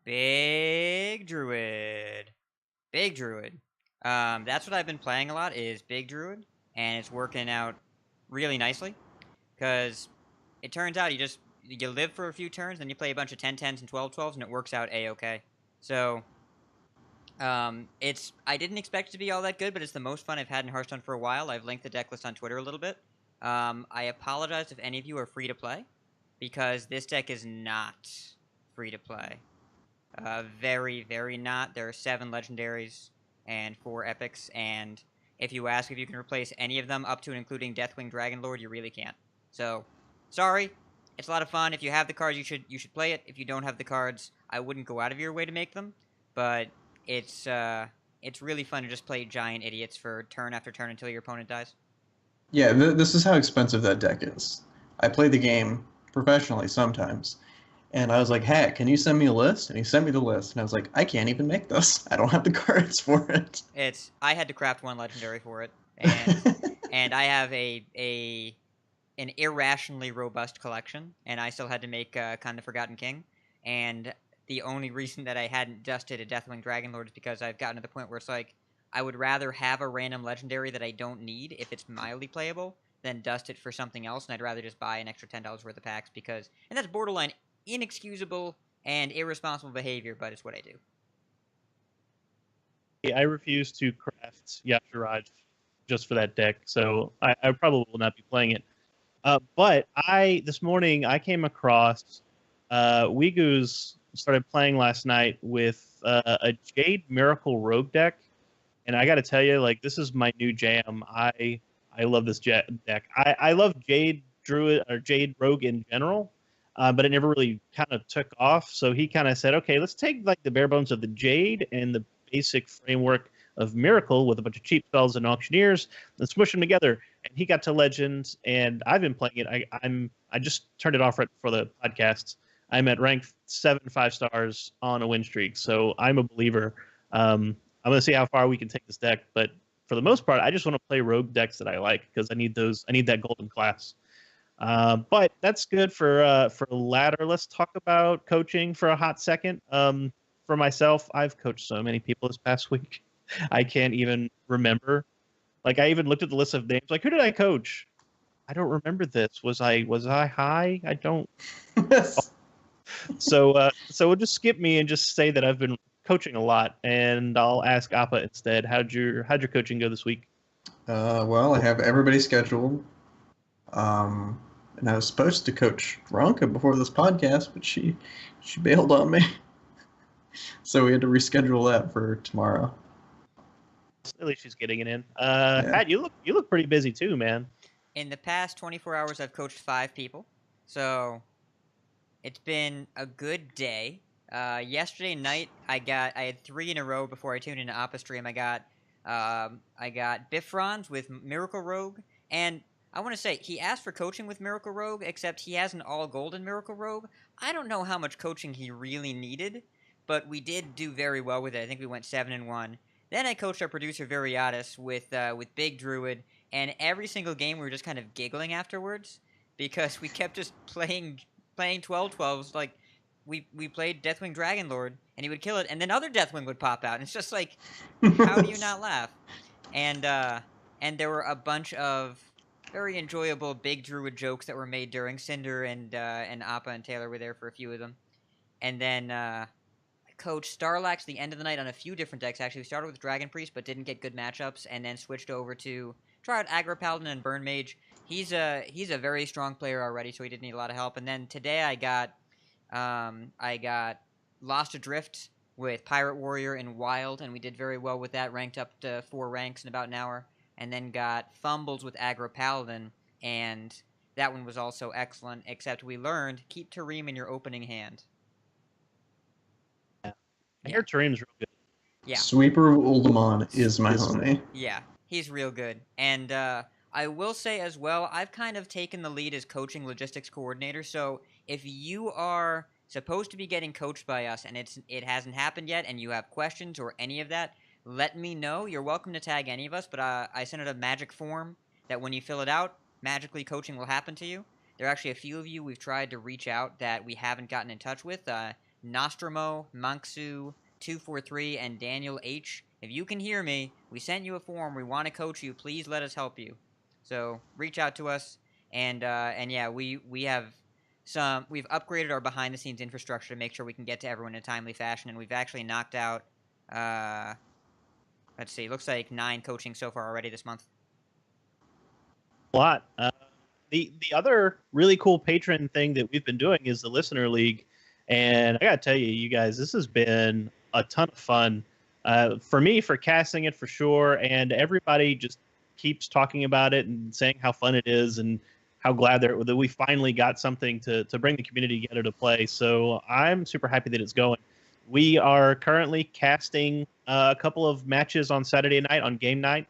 Big Druid. Big Druid. That's what I've been playing a lot is Big Druid, and it's working out really nicely because it turns out you live for a few turns, then you play a bunch of 10-10s and 12-12s, and it works out a-okay. So it's I didn't expect it to be all that good, but it's the most fun I've had in Hearthstone for a while. I've linked the deck list on Twitter a little bit. I apologize if any of you are free to play, because this deck is not free to play. Very, very not. There are 7 legendaries and 4 epics, and if you ask if you can replace any of them up to and including Deathwing Dragonlord, you really can't. So, sorry. It's a lot of fun. If you have the cards, you should play it. If you don't have the cards, I wouldn't go out of your way to make them. But it's it's really fun to just play giant idiots for turn after turn until your opponent dies. Yeah, this is how expensive that deck is. I play the game professionally sometimes, and I was like, "Hey, can you send me a list?" And he sent me the list, and I was like, "I can't even make this. I don't have the cards for it." I had to craft one legendary for it, and I have an irrationally robust collection, and I still had to make kind of Forgotten King. And the only reason that I hadn't dusted a Deathwing Dragonlord is because I've gotten to the point where it's like I would rather have a random legendary that I don't need if it's mildly playable than dust it for something else, and I'd rather just buy an extra $10 worth of packs because, and that's borderline inexcusable and irresponsible behavior, but it's what I do. I refuse to craft Yashiraj just for that deck, so I probably will not be playing it. But this morning I came across Wigu's started playing last night with a Jade Miracle Rogue deck, and I got to tell you, like, this is my new jam. I love this deck. I love Jade Druid or Jade Rogue in general, but it never really kind of took off. So he kind of said, okay, let's take like the bare bones of the Jade and the basic framework of Miracle with a bunch of cheap spells and auctioneers and smush them together. And he got to Legends, and I've been playing it. I just turned it off right before the podcast. I'm at rank 7 5-stars on a win streak, so I'm a believer. I'm going to see how far we can take this deck, but for the most part, I just want to play rogue decks that I like because I need those. I need that golden class. But that's good for ladder. Let's talk about coaching for a hot second. For myself, I've coached so many people this past week, I can't even remember. Like, I even looked at the list of names. Like, who did I coach? I don't remember this. Was I high? I don't. So we'll just skip me and just say that I've been coaching a lot, and I'll ask Appa instead. How'd your coaching go this week? Well, I have everybody scheduled. And I was supposed to coach Ronka before this podcast, but she bailed on me. So we had to reschedule that for tomorrow. At least she's getting it in. Pat, you look pretty busy too, man. In the past 24 hours, I've coached 5 people, so it's been a good day. Yesterday night, I had 3 in a row before I tuned into Appa stream. I got Bifrons with Miracle Rogue, and I want to say he asked for coaching with Miracle Rogue, except he has an all golden Miracle Rogue. I don't know how much coaching he really needed, but we did do very well with it. I think we went 7-1. Then I coached our producer Variatus with Big Druid, and every single game we were just kind of giggling afterwards because we kept just playing 12-12s. Like we played Deathwing Dragonlord, and he would kill it, and then other Deathwing would pop out, and it's just like, how do you not laugh? And there were a bunch of very enjoyable Big Druid jokes that were made during Cinder, and Appa and Taylor were there for a few of them. And then Coach Starlax the end of the night on a few different decks. Actually, we started with Dragon Priest, but didn't get good matchups, and then switched over to try out Aggro Paladin and Burn Mage. He's a very strong player already, so he didn't need a lot of help. And then today I got Lost Adrift with Pirate Warrior and Wild, and we did very well with that. Ranked up to 4 ranks in about an hour, and then got Fumbles with Aggro Paladin, and that one was also excellent. Except we learned keep Tareem in your opening hand. I hear Tareem's real good. Yeah. Sweeper of Uldamon is my homie. Yeah, he's real good. And I will say as well, I've kind of taken the lead as coaching logistics coordinator. So if you are supposed to be getting coached by us and it hasn't happened yet and you have questions or any of that, let me know. You're welcome to tag any of us, but I sent out a magic form that when you fill it out, magically coaching will happen to you. There are actually a few of you we've tried to reach out that we haven't gotten in touch with. Nostromo, Manksu, 243, and Daniel H. If you can hear me, we sent you a form. We want to coach you. Please let us help you. So reach out to us, and yeah, we have we've upgraded our behind the scenes infrastructure to make sure we can get to everyone in a timely fashion, and we've actually knocked out let's see, looks like 9 coaching so far already this month. A lot. The other really cool patron thing that we've been doing is the Listener League, and I gotta tell you, you guys, this has been a ton of fun for me, for casting it for sure, and everybody just keeps talking about it and saying how fun it is and how glad that we finally got something to bring the community together to play. So I'm super happy that it's going. We are currently casting a couple of matches on Saturday night on game night.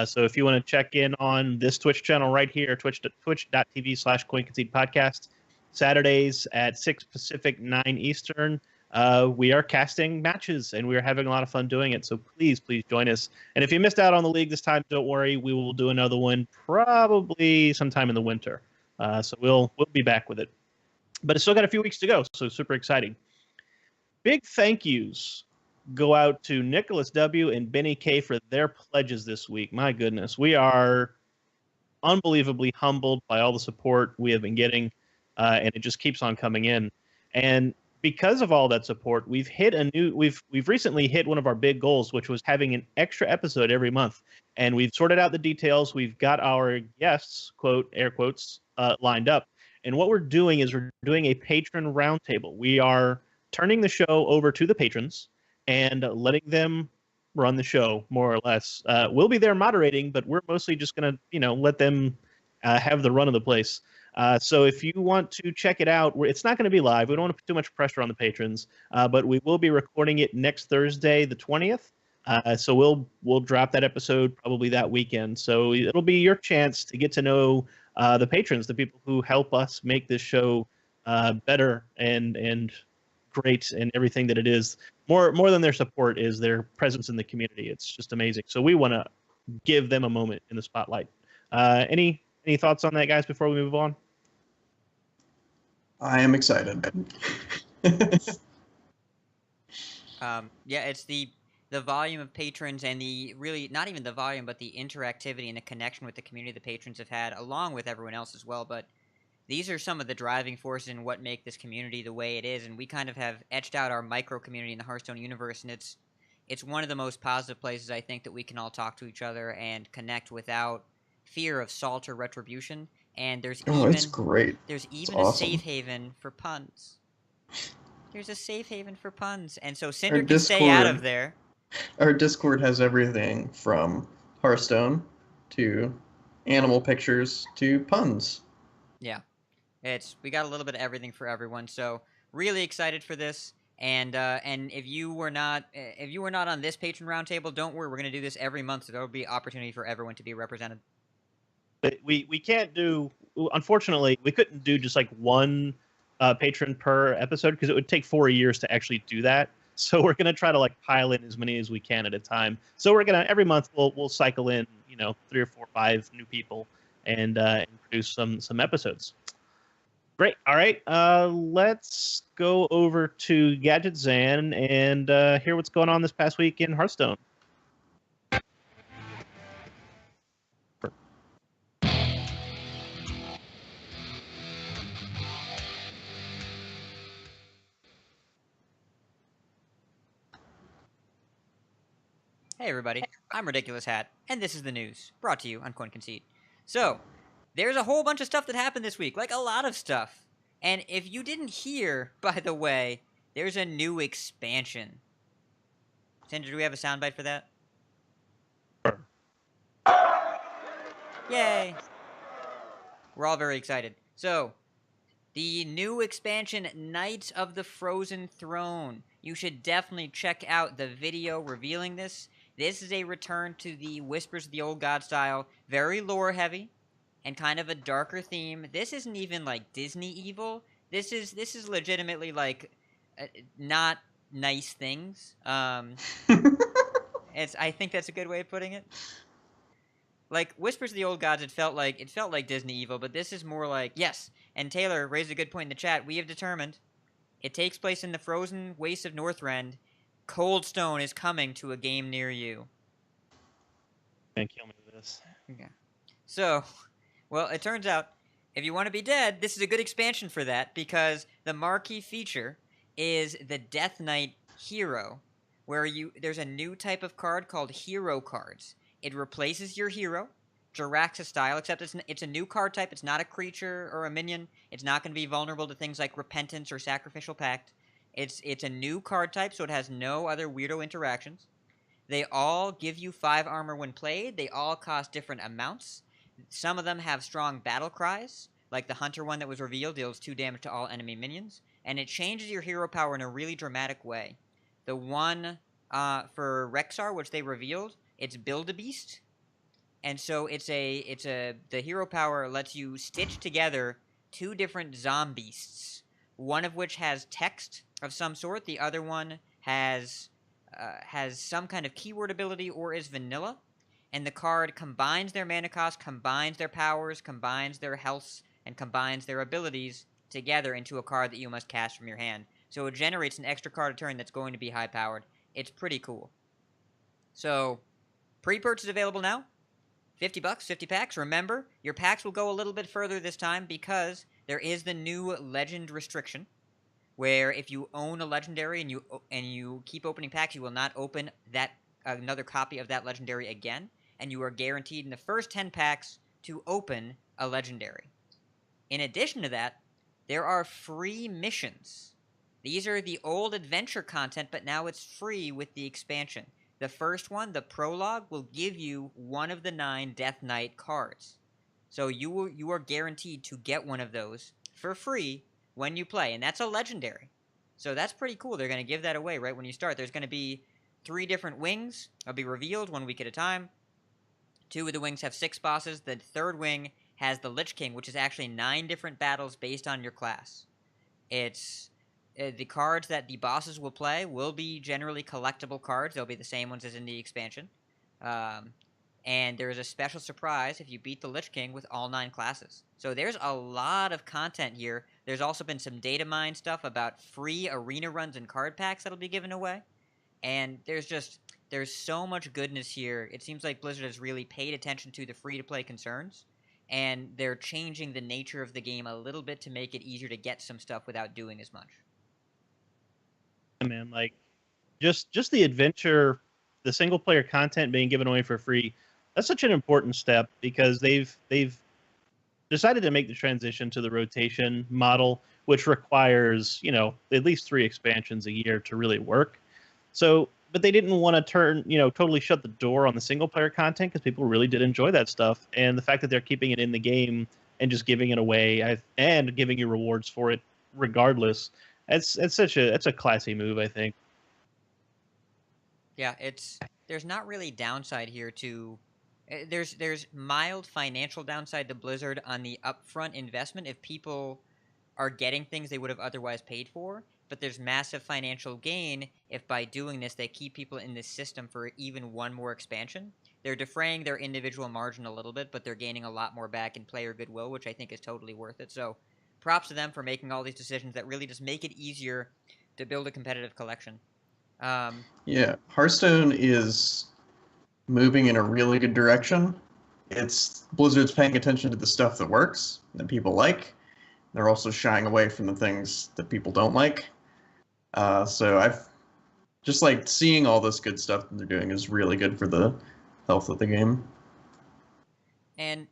So if you want to check in on this Twitch channel right here, twitch.tv/CoinConcede podcast, Saturdays at 6 Pacific, 9 Eastern, we are casting matches and we are having a lot of fun doing it. So please join us. And if you missed out on the league this time, don't worry. We will do another one probably sometime in the winter. So we'll be back with it. But it's still got a few weeks to go, so super exciting. Big thank yous go out to Nicholas W. and Benny K. for their pledges this week. My goodness, we are unbelievably humbled by all the support we have been getting, and it just keeps on coming in. And because of all that support, we've recently hit one of our big goals, which was having an extra episode every month. And we've sorted out the details. We've got our guests, quote, air quotes, lined up. And what we're doing is we're doing a patron roundtable. We are turning the show over to the patrons and letting them run the show, more or less. We'll be there moderating, but we're mostly just going to, let them have the run of the place. So if you want to check it out, it's not going to be live. We don't want to put too much pressure on the patrons, but we will be recording it next Thursday, the 20th. So we'll drop that episode probably that weekend. So it'll be your chance to get to know the patrons, the people who help us make this show better and great and everything that it is. More than their support is their presence in the community. It's just amazing. So we want to give them a moment in the spotlight. Any thoughts on that, guys, before we move on? I am excited. Yeah, it's the volume of patrons and the really, not even the volume, but the interactivity and the connection with the community the patrons have had, along with everyone else as well. But these are some of the driving forces in what make this community the way it is, and we kind of have etched out our micro community in the Hearthstone universe, and it's one of the most positive places I think that we can all talk to each other and connect without fear of salt or retribution. And there's it's great. There's even awesome. a safe haven for puns. There's a safe haven for puns, and so Cinder can stay out of there. Our Discord has everything from Hearthstone to animal pictures to puns. Yeah. We got a little bit of everything for everyone, so really excited for this. And if you were not on this patron roundtable, don't worry, we're gonna do this every month, so there will be opportunity for everyone to be represented. But we can't do, unfortunately, we couldn't do just like one patron per episode because it would take 4 years to actually do that. So we're gonna try to like pile in as many as we can at a time. So we're gonna every month we'll cycle in 3 or 4 or 5 new people and produce some episodes. Great. All right. Let's go over to Gadget Zan and hear what's going on this past week in Hearthstone. Hey everybody, I'm Ridiculous Hat, and this is the news, brought to you on Concede. So, there's a whole bunch of stuff that happened this week, like a lot of stuff. And if you didn't hear, by the way, there's a new expansion. Cinder, do we have a soundbite for that? Yay! We're all very excited. So, the new expansion, Knights of the Frozen Throne. You should definitely check out the video revealing this. This is a return to the Whispers of the Old God style, very lore heavy, and kind of a darker theme. This isn't even like Disney evil. This is legitimately like not nice things. I think that's a good way of putting it. Like Whispers of the Old Gods, it felt like Disney evil, but this is more like, yes. And Taylor raised a good point in the chat. We have determined It takes place in the frozen wastes of Northrend. Cold Stone is coming to a game near you. Man, kill me with this. Okay. So, well, it turns out if you want to be dead, this is a good expansion for that because the marquee feature is the Death Knight Hero, where there's a new type of card called Hero Cards. It replaces your hero, Jiraxa style, except it's a new card type. It's not a creature or a minion. It's not going to be vulnerable to things like Repentance or Sacrificial Pact. It's a new card type, so it has no other weirdo interactions. They all give you 5 armor when played. They all cost different amounts. Some of them have strong battle cries, like the Hunter one that was revealed deals 2 damage to all enemy minions, and it changes your hero power in a really dramatic way. The one for Rexar, which they revealed, it's Build-A-Beast, and so the hero power lets you stitch together 2 different zombeasts, one of which has text of some sort, the other one has some kind of keyword ability or is vanilla, and the card combines their mana cost, combines their powers, combines their healths, and combines their abilities together into a card that you must cast from your hand. So it generates an extra card a turn that's going to be high-powered. It's pretty cool. So, pre-purchase available now. $50, 50 packs. Remember, your packs will go a little bit further this time because there is the new legend restriction, where if you own a legendary and you keep opening packs, you will not open another copy of that legendary again, and you are guaranteed in the first 10 packs to open a legendary. In addition to that, there are free missions. These are the old adventure content, but now it's free with the expansion. The first one, the prologue, will give you one of the 9 Death Knight cards. So you are guaranteed to get one of those for free when you play, and that's a legendary. So that's pretty cool. They're going to give that away right when you start. There's going to be 3 different wings. They'll be revealed 1 week at a time. 2 of the wings have 6 bosses. The third wing has the Lich King, which is actually 9 different battles based on your class. It's the cards that the bosses will play will be generally collectible cards. They'll be the same ones as in the expansion. And there is a special surprise if you beat the Lich King with all 9 classes. So there's a lot of content here. There's also been some data mine stuff about free arena runs and card packs that'll be given away. And there's so much goodness here. It seems like Blizzard has really paid attention to the free-to-play concerns, and they're changing the nature of the game a little bit to make it easier to get some stuff without doing as much. Man, like just the adventure, the single player content being given away for free, that's such an important step because they've decided to make the transition to the rotation model, which requires, at least 3 expansions a year to really work. So, but they didn't want to totally shut the door on the single player content because people really did enjoy that stuff. And the fact that they're keeping it in the game and just giving it away and giving you rewards for it regardless, that's a classy move, I think. Yeah, there's not really downside here to there's mild financial downside to Blizzard on the upfront investment if people are getting things they would have otherwise paid for, but there's massive financial gain if by doing this they keep people in this system for even one more expansion. They're defraying their individual margin a little bit, but they're gaining a lot more back in player goodwill, which I think is totally worth it. So props to them for making all these decisions that really just make it easier to build a competitive collection. Yeah, Hearthstone is moving in a really good direction. Blizzard's paying attention to the stuff that works, that people like. They're also shying away from the things that people don't like. So I've just like seeing all this good stuff that they're doing is really good for the health of the game. And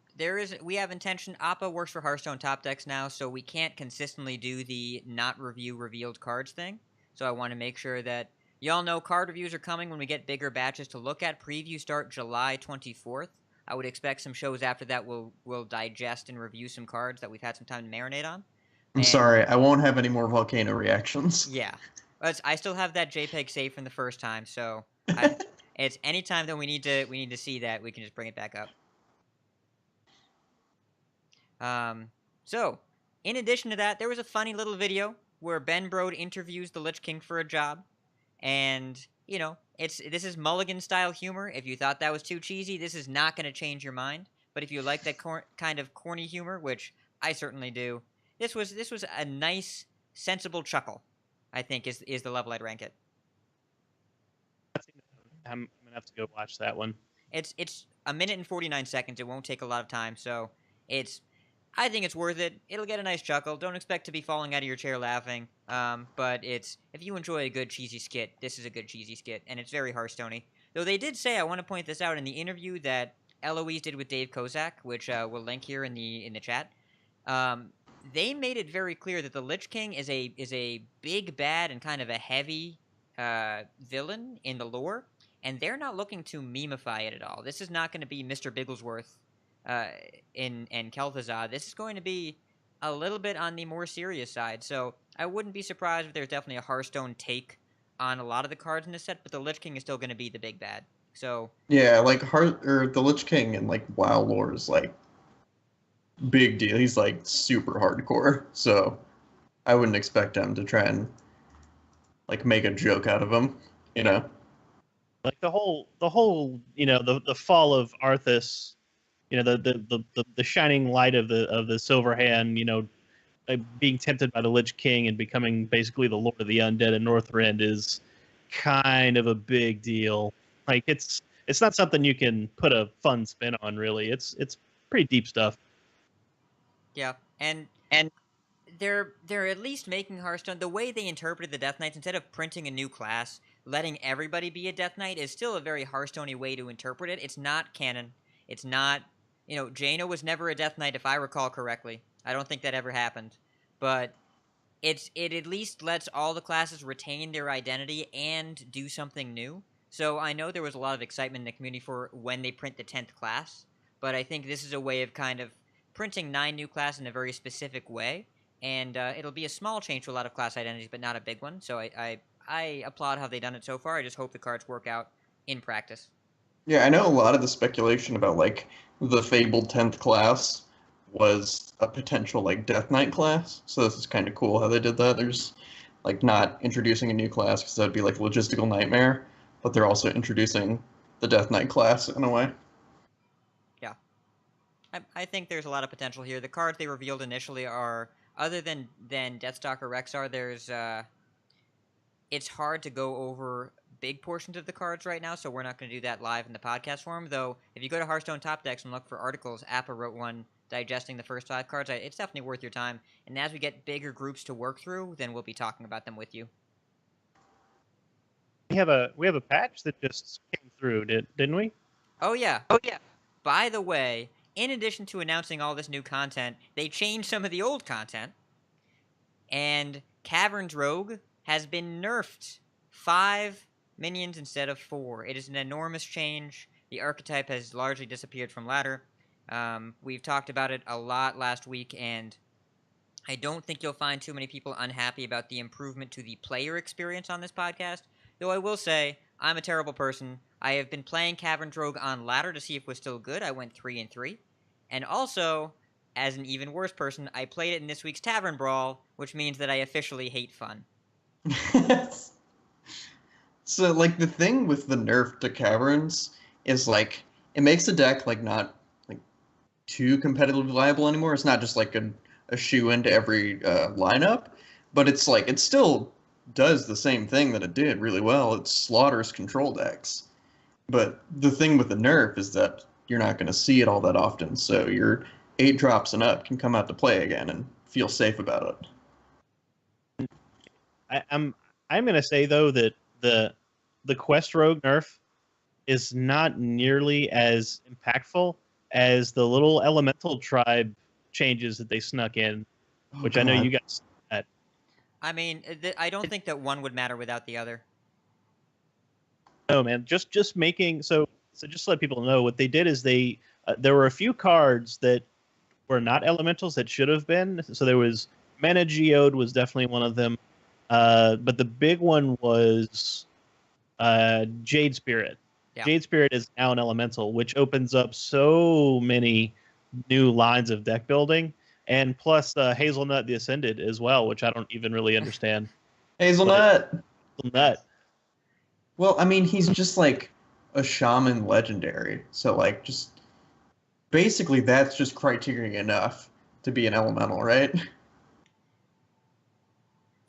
we have intention. Appa works for Hearthstone Top Decks now, so we can't consistently do the not review revealed cards thing. So I want to make sure that y'all know card reviews are coming when we get bigger batches to look at. Previews start July 24th. I would expect some shows after that will digest and review some cards that we've had some time to marinate on. I'm sorry, I won't have any more volcano reactions. Yeah. I still have that JPEG saved from the first time, so it's any time that we need to see that, we can just bring it back up. So, in addition to that, there was a funny little video where Ben Brode interviews the Lich King for a job. And, this is Mulligan-style humor. If you thought that was too cheesy, this is not going to change your mind. But if you like that kind of corny humor, which I certainly do, this was a nice, sensible chuckle. I think is the level I'd rank it. I'm gonna have to go watch that one. It's a minute and 49 seconds. It won't take a lot of time, so it's I think it's worth it. It'll get a nice chuckle. Don't expect to be falling out of your chair laughing. But it's if you enjoy a good cheesy skit, this is a good cheesy skit, and it's very Hearthstone-y. Though they did say, I want to point this out in the interview that Eloise did with Dave Kozak, which we'll link here in the chat. Um, they made it very clear that the Lich King is a big bad and kind of a heavy villain in the lore, and they're not looking to memify it at all. This is not going to be Mr. Bigglesworth uh, in Kel'Thuzad. This is going to be a little bit on the more serious side. So I wouldn't be surprised if there's definitely a Hearthstone take on a lot of the cards in this set, but the Lich King is still going to be the big bad. So Yeah, like the Lich King and like WoW lore is like big deal. He's like super hardcore, so I wouldn't expect him to try and like make a joke out of him, you know? Like the whole the fall of Arthas, the shining light of the Silver Hand, being tempted by the Lich King and becoming basically the Lord of the Undead in Northrend is kind of a big deal. Like it's not something you can put a fun spin on, really. It's pretty deep stuff. yeah, and they're at least making Hearthstone the way they interpreted the Death Knights instead of printing a new class, letting everybody be a Death Knight is still a very Hearthstone-y way to interpret it. It's not canon. It's not Jaina was never a Death Knight if I recall correctly. I don't think that ever happened. But it at least lets all the classes retain their identity and do something new. So I know there was a lot of excitement in the community for when they print the 10th class, but I think this is a way of kind of printing 9 new classes in a very specific way, and it'll be a small change to a lot of class identities, but not a big one. So I applaud how they've done it so far. I just hope the cards work out in practice. Yeah, I know a lot of the speculation about like the fabled 10th class was a potential like Death Knight class. So this is kind of cool how they did that. There's like not introducing a new class because that'd be like a logistical nightmare, but they're also introducing the Death Knight class in a way. Yeah. I think there's a lot of potential here. The cards they revealed initially are, other than Deathstalker Rexar, there's it's hard to go over big portions of the cards right now, so we're not going to do that live in the podcast form. Though, if you go to Hearthstone Top Decks and look for articles, Appa wrote one digesting the first 5 cards. It's definitely worth your time. And as we get bigger groups to work through, then we'll be talking about them with you. We have a patch that just came through, didn't we? Oh yeah. By the way, in addition to announcing all this new content, they changed some of the old content, and Caverns Rogue has been nerfed 5 minions instead of 4. It is an enormous change. The archetype has largely disappeared from ladder. We've talked about it a lot last week, and I don't think you'll find too many people unhappy about the improvement to the player experience on this podcast. Though I will say, I'm a terrible person. I have been playing Caverns Rogue on ladder to see if it was still good. I went 3-3. And also, as an even worse person, I played it in this week's Tavern Brawl, which means that I officially hate fun. So like the thing with the nerf to caverns is like it makes the deck like not like too competitively viable anymore. It's not just like a shoe into every lineup, but it's like it still does the same thing that it did really well. It slaughters control decks. But the thing with the nerf is that you're not going to see it all that often, so your 8 drops and up can come out to play again and feel safe about it. I'm going to say though that the Quest Rogue nerf is not nearly as impactful as the little elemental tribe changes that they snuck in, which I know you guys. I mean, I don't think that one would matter without the other. No, man, just making so just to let people know what they did is they there were a few cards that were not elementals that should have been. So there was Mana Geode was definitely one of them, but the big one was Jade Spirit. Yeah. Jade Spirit is now an elemental, which opens up so many new lines of deck building, and plus Hazelnut the Ascended as well, which I don't even really understand. Hazelnut. Hazelnut. Well, I mean, he's just like a shaman legendary. So like just basically that's just criteria enough to be an elemental, right?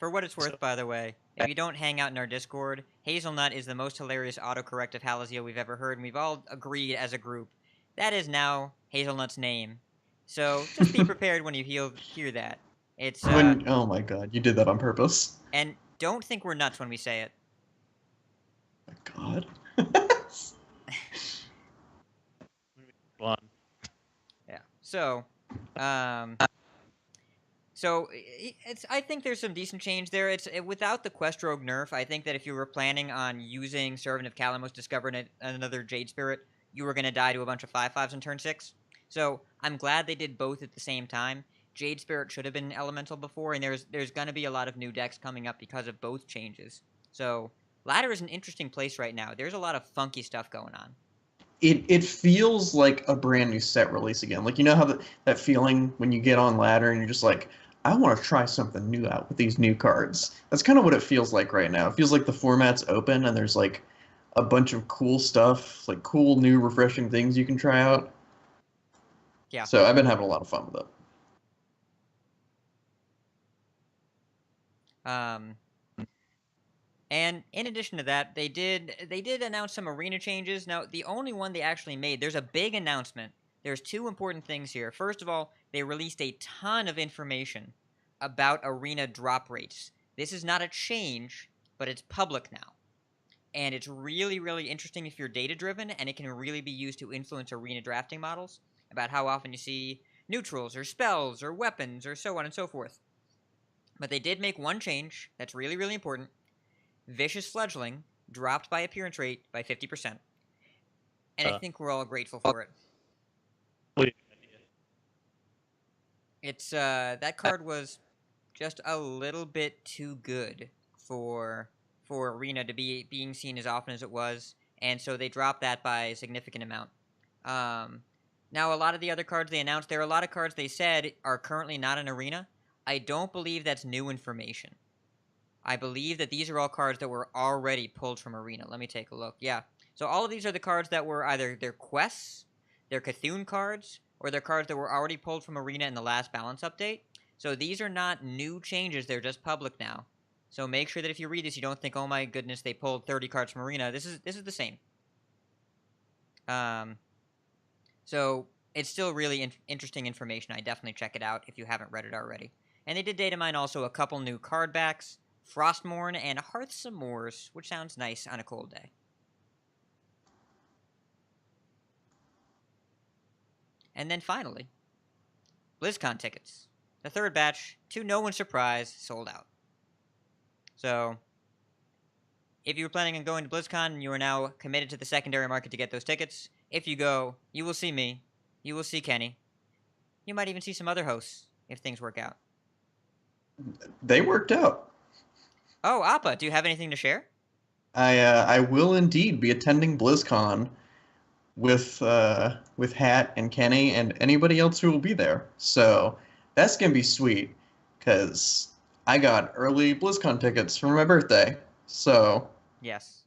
For what it's worth, So- by the way, if you don't hang out in our Discord, Hazelnut is the most hilarious autocorrect of Halazio we've ever heard, and we've all agreed as a group that is now Hazelnut's name. So just be prepared when you hear that. It's Oh my god, you did that on purpose. and don't think we're nuts when we say it. My god. One. Yeah. So, it's. I think there's some decent change there. Without the Quest Rogue nerf. I think that if you were planning on using Servant of Kalamos, discovering another Jade Spirit, you were gonna die to a bunch of 5/5s in turn 6. So I'm glad they did both at the same time. Jade Spirit should have been elemental before, and there's gonna be a lot of new decks coming up because of both changes. So ladder is an interesting place right now. There's a lot of funky stuff going on. It feels like a brand new set release again. Like, you know how that feeling when you get on ladder and you're just like, I want to try something new out with these new cards. That's kind of what it feels like right now. It feels like the format's open and there's like a bunch of cool stuff, like cool new refreshing things you can try out. Yeah. So I've been having a lot of fun with it. And in addition to that, they did announce some arena changes. Now, the only one they actually made, there's a big announcement. There's two important things here. First of all, they released a ton of information about arena drop rates. This is not a change, but it's public now. And it's really, really interesting if you're data-driven, and it can really be used to influence arena drafting models about how often you see neutrals or spells or weapons or so on and so forth. But they did make one change that's really, really important. Vicious Fledgling dropped by appearance rate by 50%. And I think we're all grateful for it. It's that card was just a little bit too good for Arena to be being seen as often as it was, and so they dropped that by a significant amount. Now a lot of the other cards they announced, there are a lot of cards they said are currently not in Arena. I don't believe that's new information. I believe that these are all cards that were already pulled from Arena. Let me take a look. Yeah. So all of these are the cards that were either their quests, their Cthulhu cards, or they're cards that were already pulled from Arena in the last balance update. So these are not new changes. They're just public now. So make sure that if you read this, you don't think, oh my goodness, they pulled 30 cards from Arena. This is the same. So it's still really interesting information. I definitely check it out if you haven't read it already. And they did data mine also a couple new card backs. Frostmourne and Hearths of Moors, which sounds nice on a cold day. And then finally, BlizzCon tickets. The third batch, to no one's surprise, sold out. So, if you were planning on going to BlizzCon and you are now committed to the secondary market to get those tickets, if you go, you will see me, you will see Kenny, you might even see some other hosts if things work out. They worked out. Oh, Appa, do you have anything to share? I will indeed be attending BlizzCon with Hat and Kenny and anybody else who will be there. So that's gonna be sweet, because I got early BlizzCon tickets for my birthday. So Yes.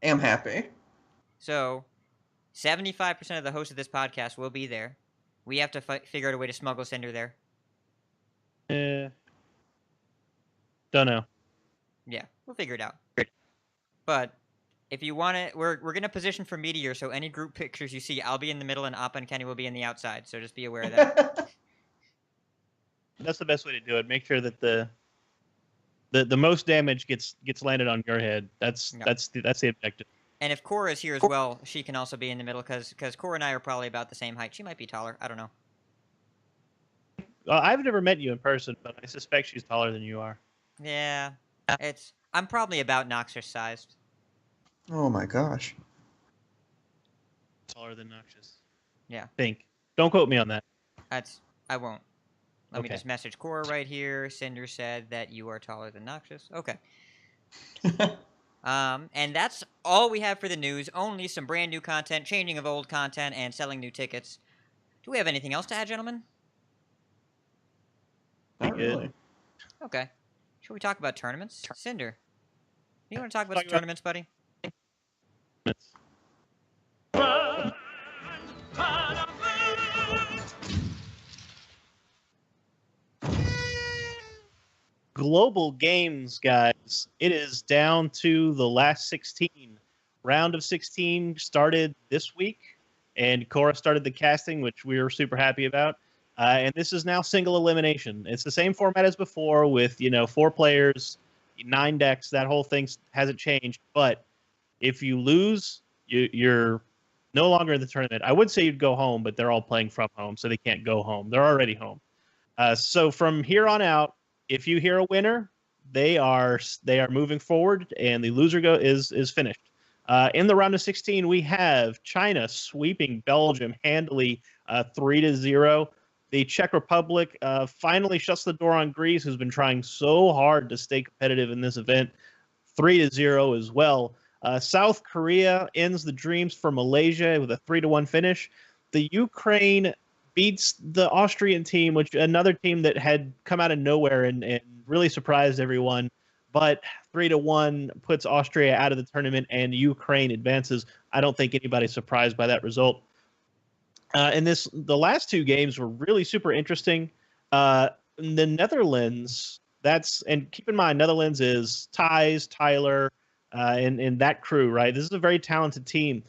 am happy. So, 75% of the hosts of this podcast will be there. We have to figure out a way to smuggle Cinder there. Don't know. Yeah, we'll figure it out. But if you want to, we're going to position for Meteor, so any group pictures you see, I'll be in the middle and Appa and Kenny will be in the outside, so just be aware of that. That's the best way to do it. Make sure that the most damage gets landed on your head. That's the objective. And if Cora is here as well, she can also be in the middle, because Cora and I are probably about the same height. She might be taller. I don't know. I've never met you in person, but I suspect she's taller than you are. Yeah, I'm probably about Noxus sized. Oh my gosh. Taller than Noxious. Yeah. Think. Don't quote me on that. I won't. Let me Okay. just message Cora right here. Cinder said that you are taller than Noxus. Okay. And that's all we have for the news. Only some brand new content, changing of old content, and selling new tickets. Do we have anything else to add, gentlemen? Not really. Okay. Should we talk about tournaments? Cinder, you want to talk about Talk some about- tournaments, buddy? global games, guys, it is down to the last 16. Round of 16 started this week, and Cora started the casting, which we were super happy about. And this is now single elimination. It's the same format as before with, 4 players, 9 decks. That whole thing hasn't changed. But if you lose, you're no longer in the tournament. I would say you'd go home, but they're all playing from home, so they can't go home. They're already home. So from here on out, if you hear a winner, they are moving forward, and the loser is finished. In the round of 16, we have China sweeping Belgium handily 3-0. The Czech Republic finally shuts the door on Greece, who's been trying so hard to stay competitive in this event, 3-0 as well. South Korea ends the dreams for Malaysia with a 3-1 finish. The Ukraine beats the Austrian team, which another team that had come out of nowhere and really surprised everyone. But 3-1 puts Austria out of the tournament, and Ukraine advances. I don't think anybody's surprised by that result. And the last 2 games were really super interesting. The Netherlands, and keep in mind, Netherlands is Ties, Tyler, and that crew, right? This is a very talented team.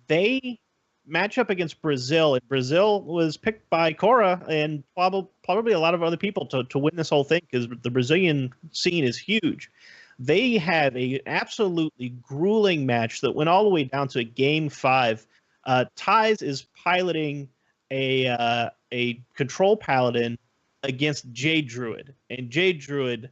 They match up against Brazil, and Brazil was picked by Cora and probably a lot of other people to win this whole thing because the Brazilian scene is huge. They have an absolutely grueling match that went all the way down to Game 5. Ties is piloting a control paladin against Jade Druid, and Jade Druid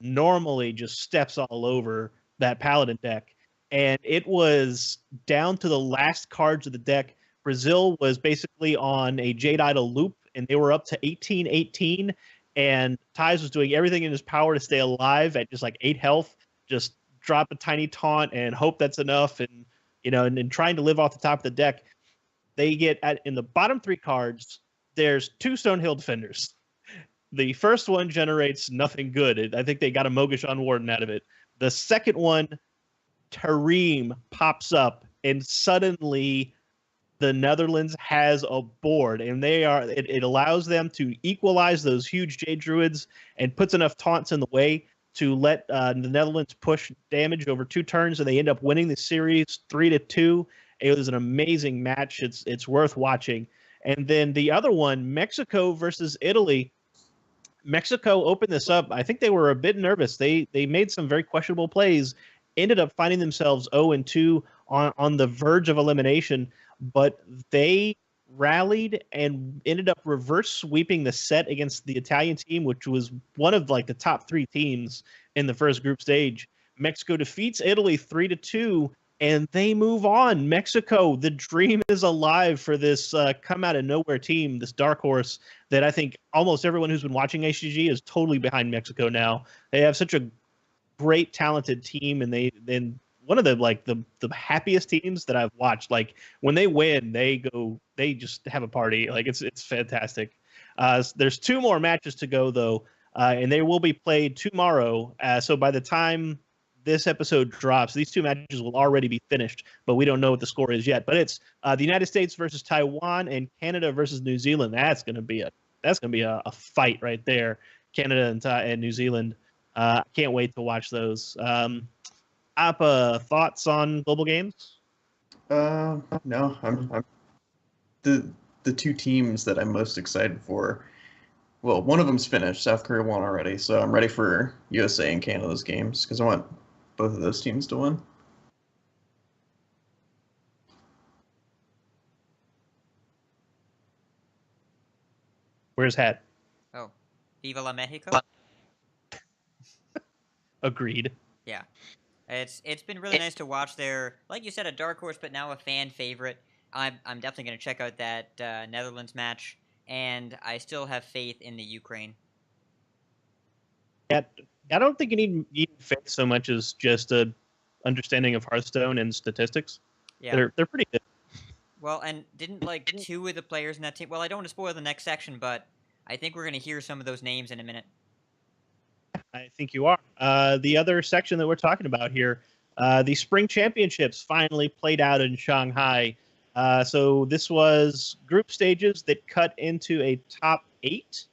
normally just steps all over that paladin deck. And it was down to the last cards of the deck. Brazil was basically on a Jade Idol loop, and they were up to 18-18. And Ties was doing everything in his power to stay alive at just like 8 health, just drop a tiny taunt and hope that's enough. And, and trying to live off the top of the deck. They get in the bottom 3 cards, there's 2 Stonehill Defenders. The first one generates nothing good. I think they got a Mogushan Warden out of it. The second one, Tareem, pops up, and suddenly the Netherlands has a board, and it allows them to equalize those huge Jade Druids and puts enough taunts in the way to let the Netherlands push damage over 2 turns, and they end up winning the series 3-2. It was an amazing match. It's worth watching. And then the other one, Mexico versus Italy. Mexico opened this up. I think they were a bit nervous. They made some very questionable plays, ended up finding themselves 0-2 on the verge of elimination, but they rallied and ended up reverse sweeping the set against the Italian team, which was one of like the top 3 teams in the first group stage. Mexico defeats Italy 3-2, and they move on. Mexico, the dream is alive for this come out of nowhere team, this dark horse that I think almost everyone who's been watching HGG is totally behind Mexico now. They have such a great, talented team, and then one of the happiest teams that I've watched. Like when they win, they just have a party. Like it's fantastic. There's 2 more matches to go though, and they will be played tomorrow. So by the time this episode drops, these 2 matches will already be finished, but we don't know what the score is yet. But it's the United States versus Taiwan and Canada versus New Zealand. That's gonna be a fight right there. Canada and New Zealand. Can't wait to watch those. Appa, thoughts on global games? No, I'm the 2 teams that I'm most excited for. Well, one of them's finished. South Korea won already, so I'm ready for USA and Canada's games because I want both of those teams to win. Where's Hat? Oh, Viva la Mexico. Agreed. Yeah, it's been really nice to watch their, like you said, a dark horse, but now a fan favorite. I'm definitely going to check out that Netherlands match, and I still have faith in the Ukraine. Yeah, I don't think you need faith so much as just a understanding of Hearthstone and statistics. Yeah, They're pretty good. Well, and didn't like 2 of the players in that team. Well, I don't want to spoil the next section, but I think we're going to hear some of those names in a minute. I think you are. The other section that we're talking about here, the Spring Championships finally played out in Shanghai. So this was group stages that cut into a top 8.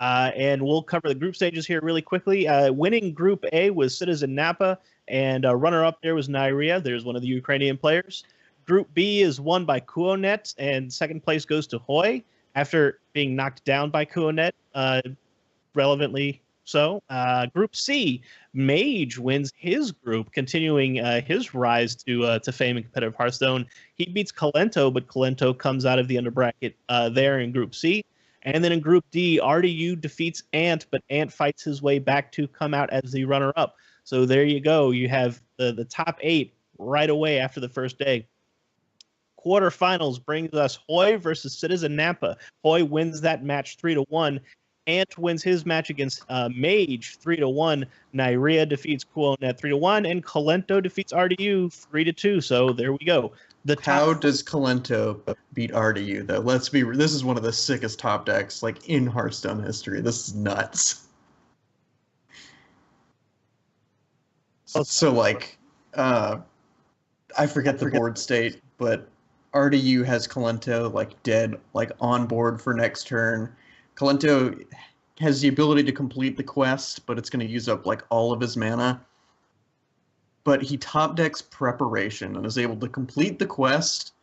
And we'll cover the group stages here really quickly. Winning Group A was Citizen Napa, and runner-up there was Nyria. There's one of the Ukrainian players. Group B is won by Kuonet, and second place goes to Hoi after being knocked down by Kuonet, relevantly so. Group C, Mage wins his group, continuing his rise to fame in competitive Hearthstone. He beats Kalento, but Kalento comes out of the underbracket there in Group C. And then in Group D, RDU defeats Ant, but Ant fights his way back to come out as the runner-up. So there you go. You have the top 8 right away after the first day. Quarterfinals brings us Hoi versus Citizen Napa. Hoi wins that match 3-1. Ant wins his match against Mage 3-1. Nyria defeats Kuonet 3-1, and Kalento defeats RDU 3-2. So there we go. How does Kalento beat RDU though? This is one of the sickest top decks like in Hearthstone history. This is nuts. So like, I forget the board state, but RDU has Kalento like dead, like on board for next turn. Kalento has the ability to complete the quest, but it's going to use up like all of his mana. But he top decks Preparation and is able to complete the quest,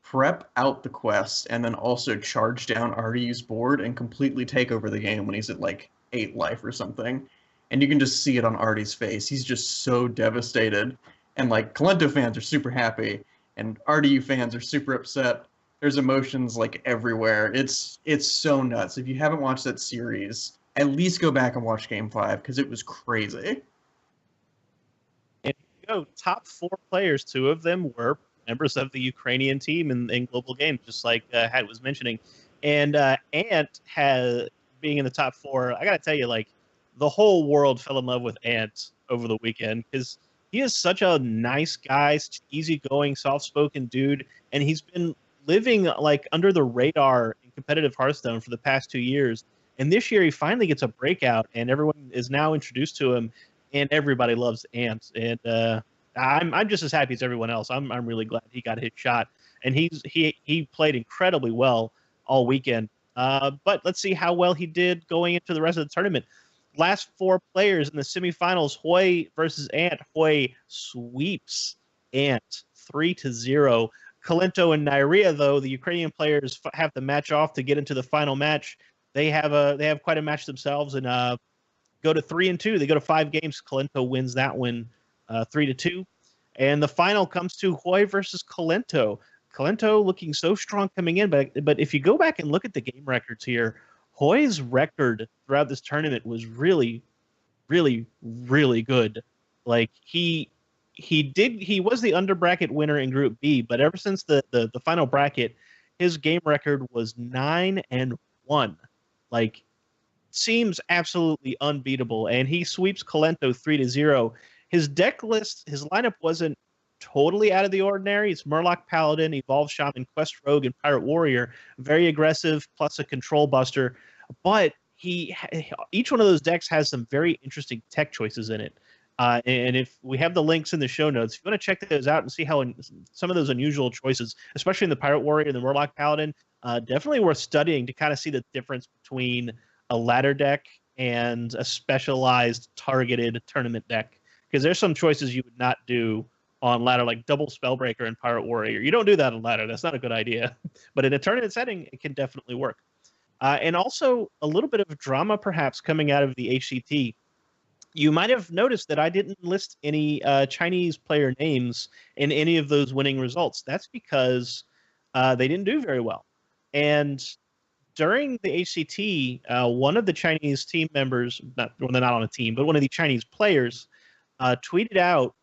prep out the quest, and then also charge down RDU's board and completely take over the game when he's at like 8 life or something. And you can just see it on Artie's face. He's just so devastated. And like Kalento fans are super happy, and RDU fans are super upset. There's emotions like everywhere. It's so nuts. If you haven't watched that series, at least go back and watch Game 5 because it was crazy. And top 4 players, 2 of them were members of the Ukrainian team in global games, just like Hat was mentioning. And Ant has being in the top 4. I gotta tell you, like the whole world fell in love with Ant over the weekend because he is such a nice guy, easygoing, soft-spoken dude, and he's been living like under the radar in competitive Hearthstone for the past 2 years. And this year he finally gets a breakout, and everyone is now introduced to him, and everybody loves Ant. And I'm just as happy as everyone else. I'm really glad he got his shot, and he played incredibly well all weekend. But let's see how well he did going into the rest of the tournament. Last 4 players in the semifinals: Hoi versus Ant. Hoi sweeps Ant 3-0. Kalento and Nyria, though, the Ukrainian players have the match off to get into the final match. They have quite a match themselves and go to 3-2. They go to 5 games. Kalento wins that one 3-2. And the final comes to Hoi versus Kalento. Kalento looking so strong coming in, but if you go back and look at the game records here, Hoi's record throughout this tournament was really, really, really good. Like he was the underbracket winner in Group B, but ever since the final bracket, his game record was 9-1. Like, seems absolutely unbeatable, and he sweeps Kalento 3-0. His deck list, his lineup wasn't totally out of the ordinary. It's Murloc Paladin, Evolved Shaman, Quest Rogue, and Pirate Warrior. Very aggressive, plus a Control Buster. But each one of those decks has some very interesting tech choices in it. And if we have the links in the show notes, if you want to check those out and see how some of those unusual choices, especially in the Pirate Warrior and the Murloc Paladin, definitely worth studying to kind of see the difference between a ladder deck and a specialized targeted tournament deck. Because there's some choices you would not do on ladder, like double Spellbreaker and Pirate Warrior. You don't do that on ladder. That's not a good idea. But in a tournament setting, it can definitely work. And also a little bit of drama perhaps coming out of the HCT. You might have noticed that I didn't list any Chinese player names in any of those winning results. That's because they didn't do very well. And during the HCT, one of the Chinese team members, they're not on a team, but one of the Chinese players tweeted out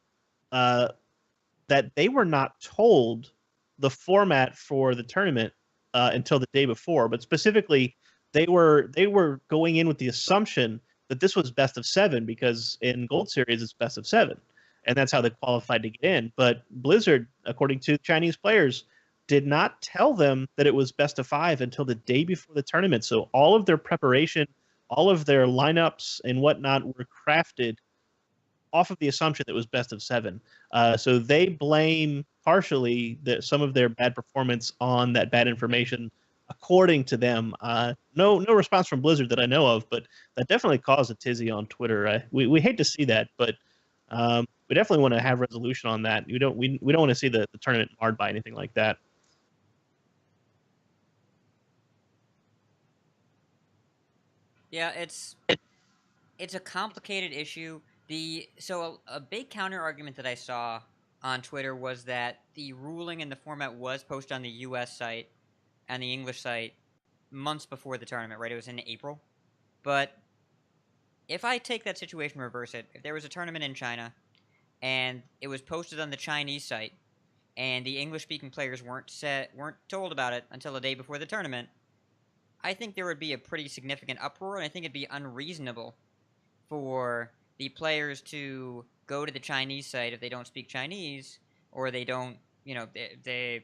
that they were not told the format for the tournament until the day before. But specifically, they were going in with the assumption that this was best of 7 because in Gold Series it's best of 7, and that's how they qualified to get in. But Blizzard, according to Chinese players, did not tell them that it was best of 5 until the day before the tournament. So all of their preparation, all of their lineups and whatnot were crafted off of the assumption that it was best of 7. So they blame partially some of their bad performance on that bad information according to them. No response from Blizzard that I know of, but that definitely caused a tizzy on Twitter. We hate to see that, but we definitely want to have resolution on that. We don't want to see the tournament marred by anything like that. Yeah, it's a complicated issue. So a big counter argument that I saw on Twitter was that the ruling in the format was posted on the U.S. site and the English site months before the tournament, right? It was in April. But if I take that situation and reverse it, if there was a tournament in China and it was posted on the Chinese site and the English-speaking players weren't told about it until the day before the tournament, I think there would be a pretty significant uproar, and I think it'd be unreasonable for the players to go to the Chinese site if they don't speak Chinese, or they don't, they're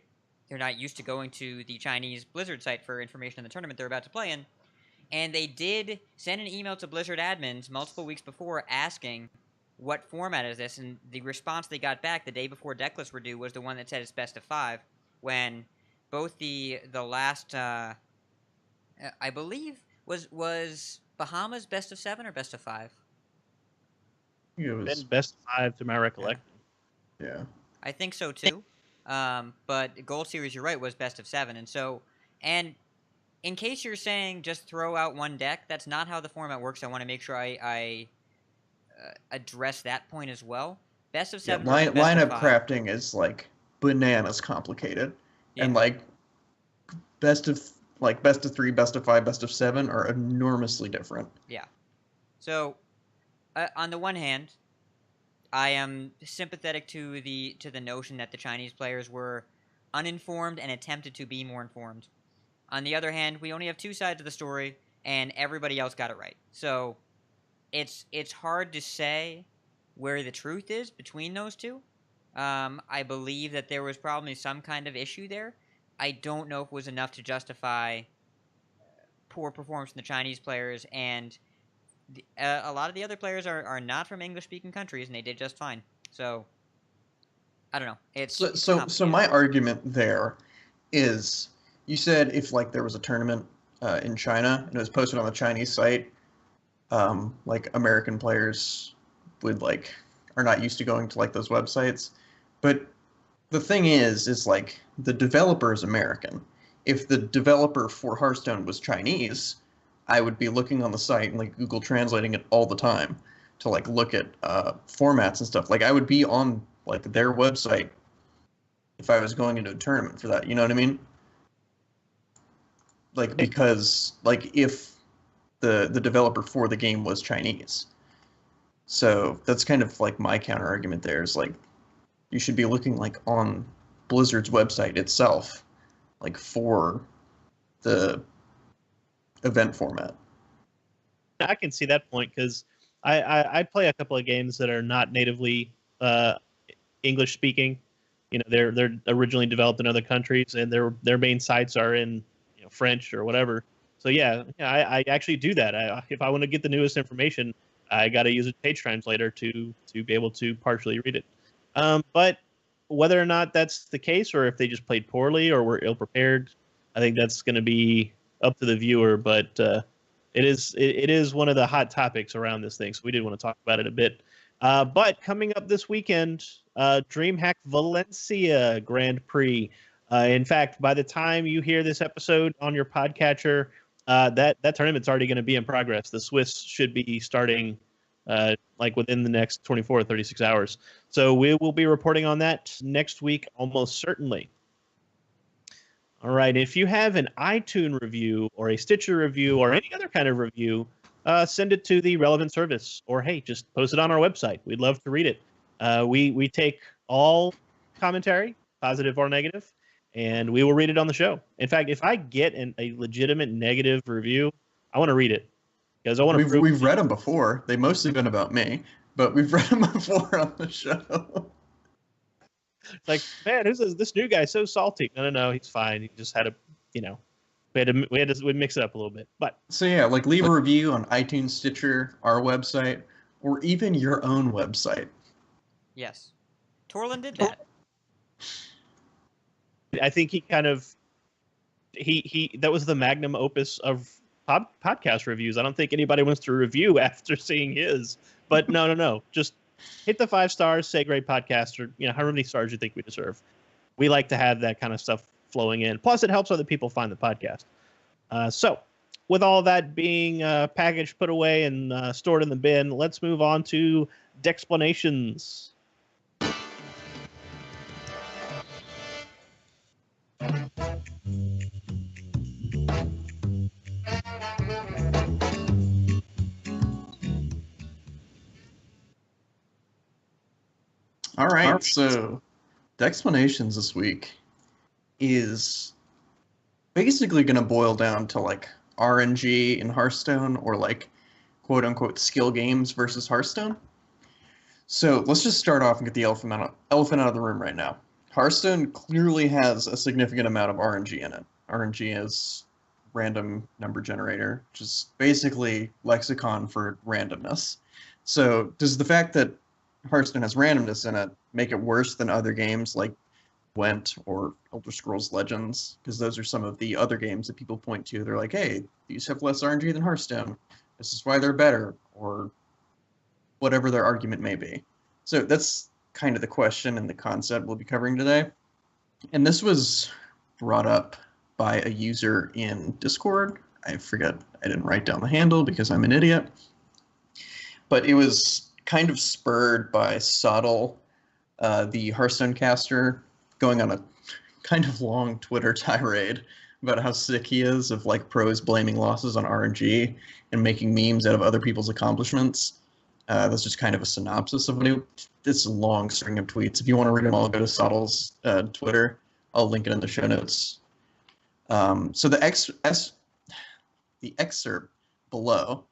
not used to going to the Chinese Blizzard site for information on the tournament they're about to play in. And they did send an email to Blizzard admins multiple weeks before asking, what format is this? And the response they got back the day before deck lists were due was the one that said it's best of 5, when both the last, I believe, was Bahamas best of 7 or best of 5? It was best of 5 to my recollection. Yeah. I think so too. But Gold Series, you're right, was best of 7. And in case you're saying just throw out one deck, that's not how the format works. I want to make sure I address that point as well. Best of 7 versus best lineup of 5. crafting is like bananas complicated, and like best of 3, best of 5, best of 7 are enormously different. Yeah. So, on the one hand, I am sympathetic to the notion that the Chinese players were uninformed and attempted to be more informed. On the other hand, we only have two sides of the story, and everybody else got it right. So, it's hard to say where the truth is between those two. I believe that there was probably some kind of issue there. I don't know if it was enough to justify poor performance from the Chinese players, and a lot of the other players are not from English-speaking countries, and they did just fine. So, I don't know. It's so my argument there is, you said if like there was a tournament in China and it was posted on the Chinese site, like American players would are not used to going to like those websites. But the thing is like the developer is American. If the developer for Hearthstone was Chinese, I would be looking on the site and like Google translating it all the time to like look at formats and stuff. Like I would be on like their website if I was going into a tournament for that. You know what I mean? Like because like if the developer for the game was Chinese. So that's kind of like my counter argument there is like you should be looking like on Blizzard's website itself, like for the event format. I can see that point because I play a couple of games that are not natively English speaking. You know, they're originally developed in other countries, and their main sites are in French or whatever. So yeah, I actually do that. If I want to get the newest information, I got to use a page translator to be able to partially read it. But whether or not that's the case, or if they just played poorly or were ill prepared, I think that's going to be up to the viewer. But it is one of the hot topics around this thing, so we did want to talk about it a bit. But coming up this weekend, DreamHack Valencia Grand Prix. In fact, by the time you hear this episode on your podcatcher, that tournament's already going to be in progress. The Swiss should be starting like within the next 24 or 36 hours. So we will be reporting on that next week, almost certainly. All right. If you have an iTunes review or a Stitcher review or any other kind of review, send it to the relevant service, or hey, just post it on our website. We'd love to read it. We take all commentary, positive or negative, and we will read it on the show. In fact, if I get a legitimate negative review, I want to read it because I want to. We've read them before. They've mostly been about me, but we've read them before on the show. It's like, man, who's this new guy? So salty. No, he's fine. He just had we mix it up a little bit. But so yeah, like leave a review on iTunes, Stitcher, our website, or even your own website. Yes, Torlin did that. I think he kind of he that was the magnum opus of podcast reviews. I don't think anybody wants to review after seeing his. But no. Just hit the 5 stars, say great podcast, or however many stars you think we deserve. We like to have that kind of stuff flowing in. Plus, it helps other people find the podcast. So, with all that being packaged, put away, and stored in the bin, let's move on to Dexplanations. All right, so the explanations this week is basically going to boil down to like RNG in Hearthstone, or like quote unquote skill games versus Hearthstone. So let's just start off and get the elephant out of the room right now. Hearthstone clearly has a significant amount of RNG in it. RNG is random number generator, which is basically lexicon for randomness. So does the fact that Hearthstone has randomness in it make it worse than other games like Gwent or Elder Scrolls Legends? Because those are some of the other games that people point to. They're like, hey, these have less RNG than Hearthstone. This is why they're better, or whatever their argument may be. So that's kind of the question and the concept we'll be covering today. And this was brought up by a user in Discord. I forget, I didn't write down the handle because I'm an idiot. But it was kind of spurred by Soddle, the Hearthstone caster, going on a kind of long Twitter tirade about how sick he is of like pros blaming losses on RNG and making memes out of other people's accomplishments. That's just kind of a synopsis of it's a long string of tweets. If you want to read them all, go to Soddle's Twitter. I'll link it in the show notes. So the excerpt below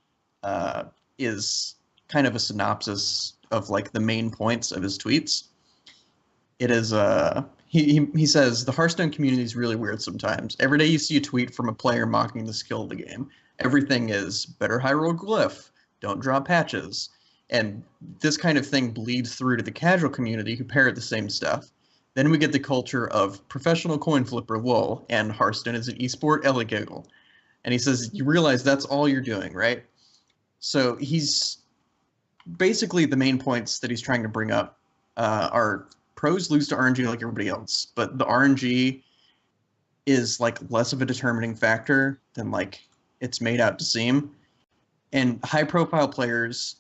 is kind of a synopsis of like the main points of his tweets. It is he says the Hearthstone community is really weird sometimes. Every day you see a tweet from a player mocking the skill of the game. Everything is better high roll glyph, don't draw patches. And this kind of thing bleeds through to the casual community who parrot the same stuff. Then we get the culture of professional coin flipper lol and Hearthstone is an esport giggle. And he says, you realize that's all you're doing, right? So he's basically the main points that he's trying to bring up are pros lose to RNG like everybody else, but the RNG is like less of a determining factor than like it's made out to seem. And high profile players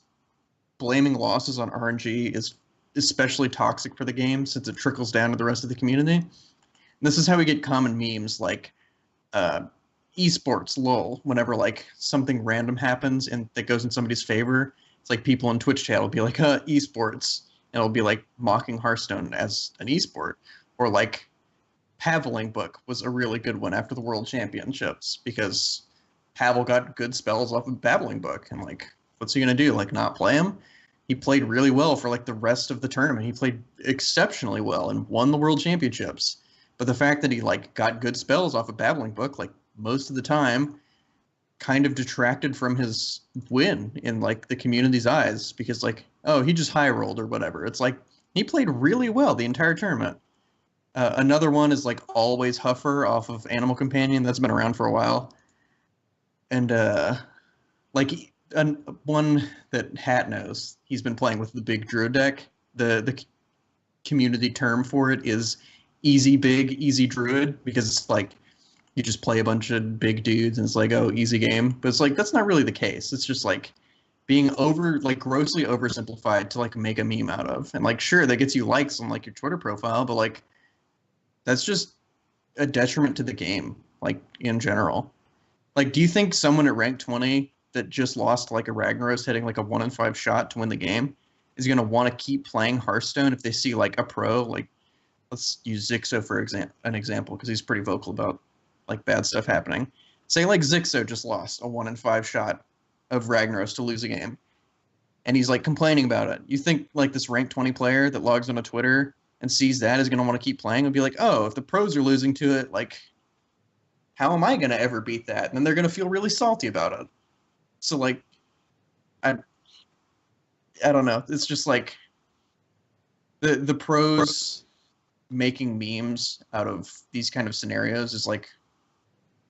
blaming losses on RNG is especially toxic for the game since it trickles down to the rest of the community. And this is how we get common memes like esports lol whenever like something random happens and that goes in somebody's favor. It's like people on Twitch chat will be like esports, and it'll be like mocking Hearthstone as an esport. Or like Paveling book was a really good one after the World Championships because Pavel got good spells off of Babbling book, and like what's he gonna do? Like not play him? He played really well for like the rest of the tournament. He played exceptionally well and won the World Championships. But the fact that he like got good spells off of Babbling book like most of the time kind of detracted from his win in like the community's eyes because like, oh, he just high rolled or whatever. It's like he played really well the entire tournament. Another one is like Always Huffer off of Animal Companion. That's been around for a while. And one that Hat knows, he's been playing with the big Druid deck. The community term for it is easy big, easy Druid, because it's like you just play a bunch of big dudes and it's like, oh, easy game. But it's like, that's not really the case. It's just like being grossly oversimplified to like make a meme out of. And like, sure, that gets you likes on like your Twitter profile, but like, that's just a detriment to the game, like in general. Like, do you think someone at rank 20 that just lost like a Ragnaros hitting like a 1 in 5 shot to win the game is going to want to keep playing Hearthstone if they see like a pro? Like, let's use Zixo for an example because he's pretty vocal about like bad stuff happening. Say like Zixo just lost a 1 in 5 shot of Ragnaros to lose a game, and he's like complaining about it. You think like this rank 20 player that logs on a Twitter and sees that is going to want to keep playing and be like, oh, if the pros are losing to it, like, how am I going to ever beat that? And then they're going to feel really salty about it. So like, I don't know. It's just like the pros making memes out of these kind of scenarios is like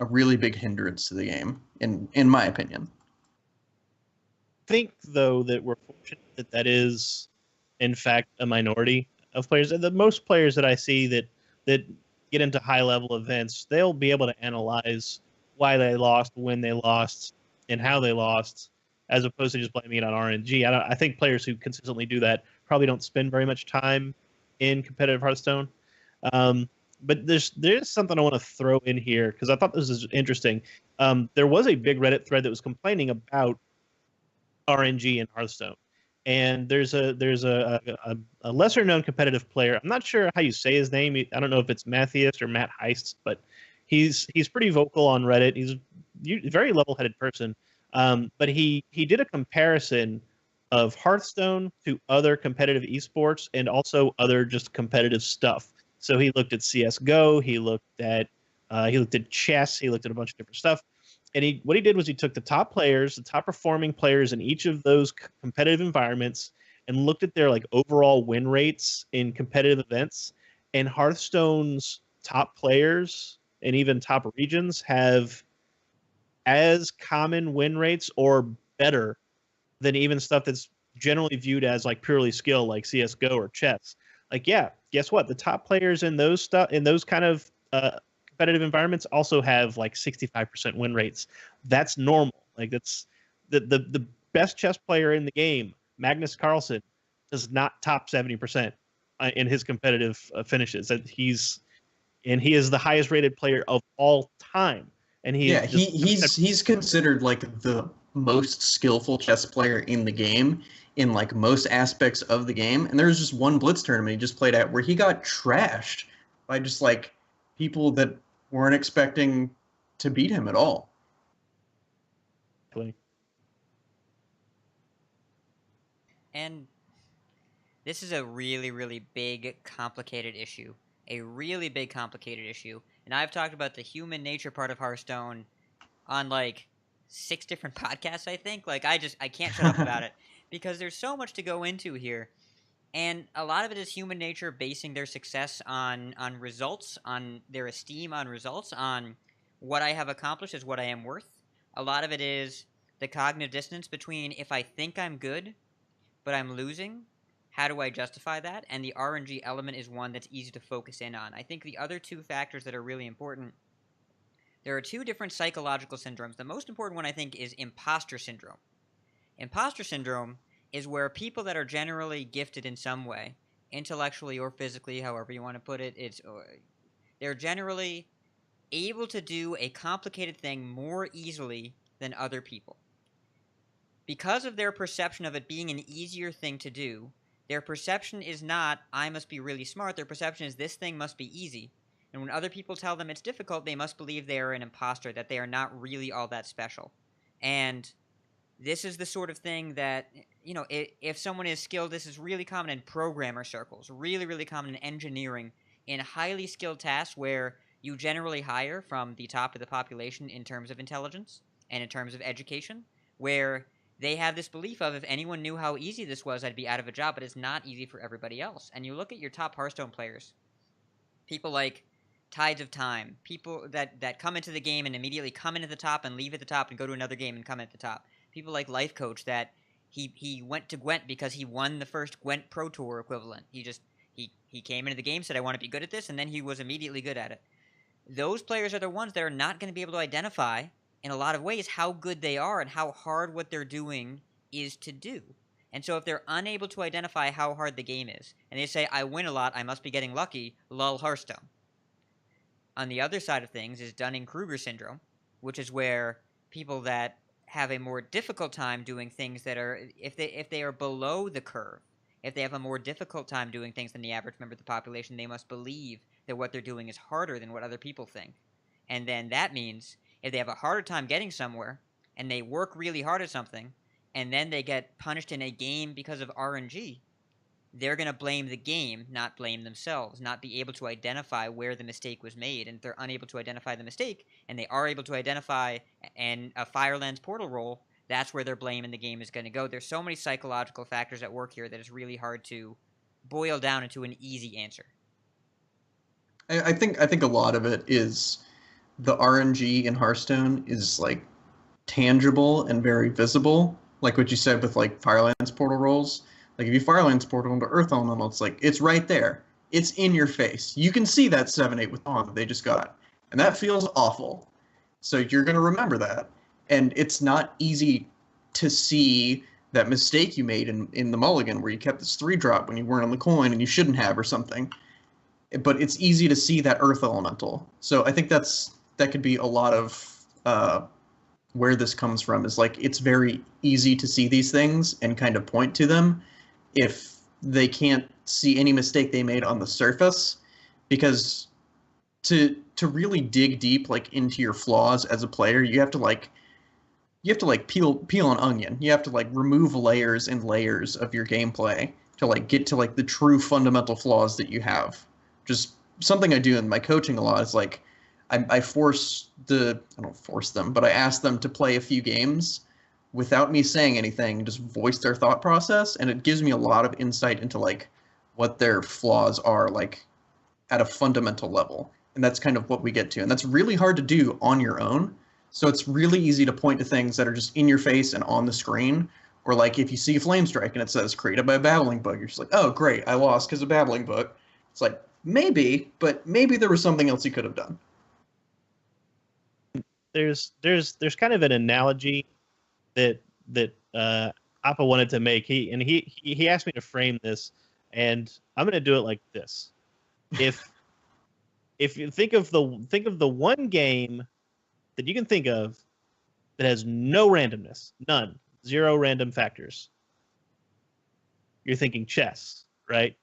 a really big hindrance to the game, in my opinion. Think though that we're fortunate that that is, in fact, a minority of players. The most players that I see that get into high level events, they'll be able to analyze why they lost, when they lost, and how they lost, as opposed to just blaming it on RNG. I think players who consistently do that probably don't spend very much time in competitive Hearthstone. Um, but there's something I want to throw in here because I thought this was interesting. There was a big Reddit thread that was complaining about RNG in Hearthstone. And there's a lesser known competitive player. I'm not sure how you say his name. I don't know if it's Matthias or Matt Heist, but he's pretty vocal on Reddit. He's a very level headed person. But he did a comparison of Hearthstone to other competitive esports and also other just competitive stuff. So he looked at CS:GO, he looked at chess, he looked at a bunch of different stuff. And what he did was he took the top players, the top performing players in each of those competitive environments, and looked at their like overall win rates in competitive events. And Hearthstone's top players and even top regions have as common win rates or better than even stuff that's generally viewed as like purely skill, like CS:GO or chess. Like, yeah, guess what? The top players in those kind of competitive environments also have like 65% win rates. That's normal. Like that's the best chess player in the game, Magnus Carlsen, does not top 70% in his competitive finishes. That he is the highest rated player of all time. And he's considered like the most skillful chess player in the game in like most aspects of the game. And there was just one Blitz tournament he just played at where he got trashed by just like people that weren't expecting to beat him at all. And this is a really, really big, complicated issue. A really big, complicated issue. And I've talked about the human nature part of Hearthstone on like 6 different podcasts, I think. Like, I can't shut up about it because there's so much to go into here. And a lot of it is human nature basing their success on results, on their esteem on results, on what I have accomplished is what I am worth. A lot of it is the cognitive dissonance between if I think I'm good, but I'm losing, how do I justify that? And the RNG element is one that's easy to focus in on. I think the other 2 factors that are really important, there are 2 different psychological syndromes. The most important one, I think, is imposter syndrome. Imposter syndrome is where people that are generally gifted in some way, intellectually or physically, however you want to put it, they're generally able to do a complicated thing more easily than other people. Because of their perception of it being an easier thing to do, their perception is not, I must be really smart, their perception is this thing must be easy. And when other people tell them it's difficult, they must believe they are an imposter, that they are not really all that special. And this is the sort of thing that, if someone is skilled, this is really common in programmer circles, really, really common in engineering, in highly skilled tasks where you generally hire from the top of the population in terms of intelligence and in terms of education, where they have this belief of if anyone knew how easy this was, I'd be out of a job, but it's not easy for everybody else. And you look at your top Hearthstone players, people like Tides of Time, people that come into the game and immediately come into the top and leave at the top and go to another game and come at the top. People like Life Coach that he went to Gwent because he won the first Gwent Pro Tour equivalent. He came into the game, said I want to be good at this, and then he was immediately good at it. Those players are the ones that are not going to be able to identify in a lot of ways how good they are and how hard what they're doing is to do. And so if they're unable to identify how hard the game is, and they say, I win a lot, I must be getting lucky, lull Hearthstone. On the other side of things is Dunning-Kruger syndrome, which is where people that have a more difficult time doing things that are, if they are below the curve, if they have a more difficult time doing things than the average member of the population, they must believe that what they're doing is harder than what other people think. And then that means if they have a harder time getting somewhere and they work really hard at something and then they get punished in a game because of RNG, they're going to blame the game, not blame themselves, not be able to identify where the mistake was made. And if they're unable to identify the mistake and they are able to identify a Firelands portal roll, that's where their blame in the game is going to go. There's so many psychological factors at work here that it's really hard to boil down into an easy answer. I think a lot of it is the RNG in Hearthstone is like tangible and very visible, like what you said with like Firelands portal rolls. Like if you Firelands portal into Earth Elemental, it's like it's right there. It's in your face. You can see that 7/8 with on that they just got. And that feels awful. So you're gonna remember that. And it's not easy to see that mistake you made in the mulligan where you kept this 3-drop when you weren't on the coin and you shouldn't have or something. But it's easy to see that Earth Elemental. So I think that could be a lot of where this comes from, is like it's very easy to see these things and kind of point to them if they can't see any mistake they made on the surface, because to really dig deep like into your flaws as a player, you have to peel an onion. You have to like remove layers and layers of your gameplay to like get to like the true fundamental flaws that you have. Just something I do in my coaching a lot is like I don't force them, but I ask them to play a few games without me saying anything, just voice their thought process, and it gives me a lot of insight into like what their flaws are like at a fundamental level. And that's kind of what we get to. And that's really hard to do on your own. So it's really easy to point to things that are just in your face and on the screen. Or like if you see Flame Strike and it says created by a babbling book, you're just like, oh great, I lost because of babbling book. It's like maybe, but maybe there was something else you could have done. There's kind of an analogy that Appa wanted to make. He asked me to frame this, and I'm going to do it like this. If you think of the one game that you can think of that has no randomness, none, zero random factors, you're thinking chess, right?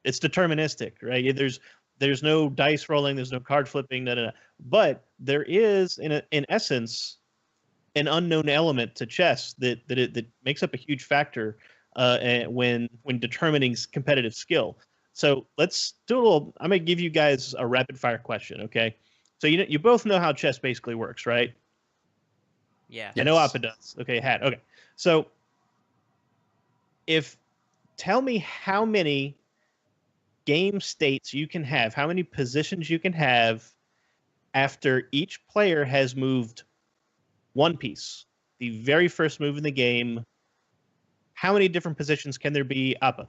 It's deterministic, right? There's no dice rolling, there's no card flipping, but there is in essence an unknown element to chess that makes up a huge factor when determining competitive skill. So let's do a little. I'm gonna give you guys a rapid fire question, okay? So you both know how chess basically works, right? Yeah. I know Appa does. Okay, Hat. Okay, so tell me how many game states you can have, how many positions you can have after each player has moved one piece, the very first move in the game. How many different positions can there be, Appa?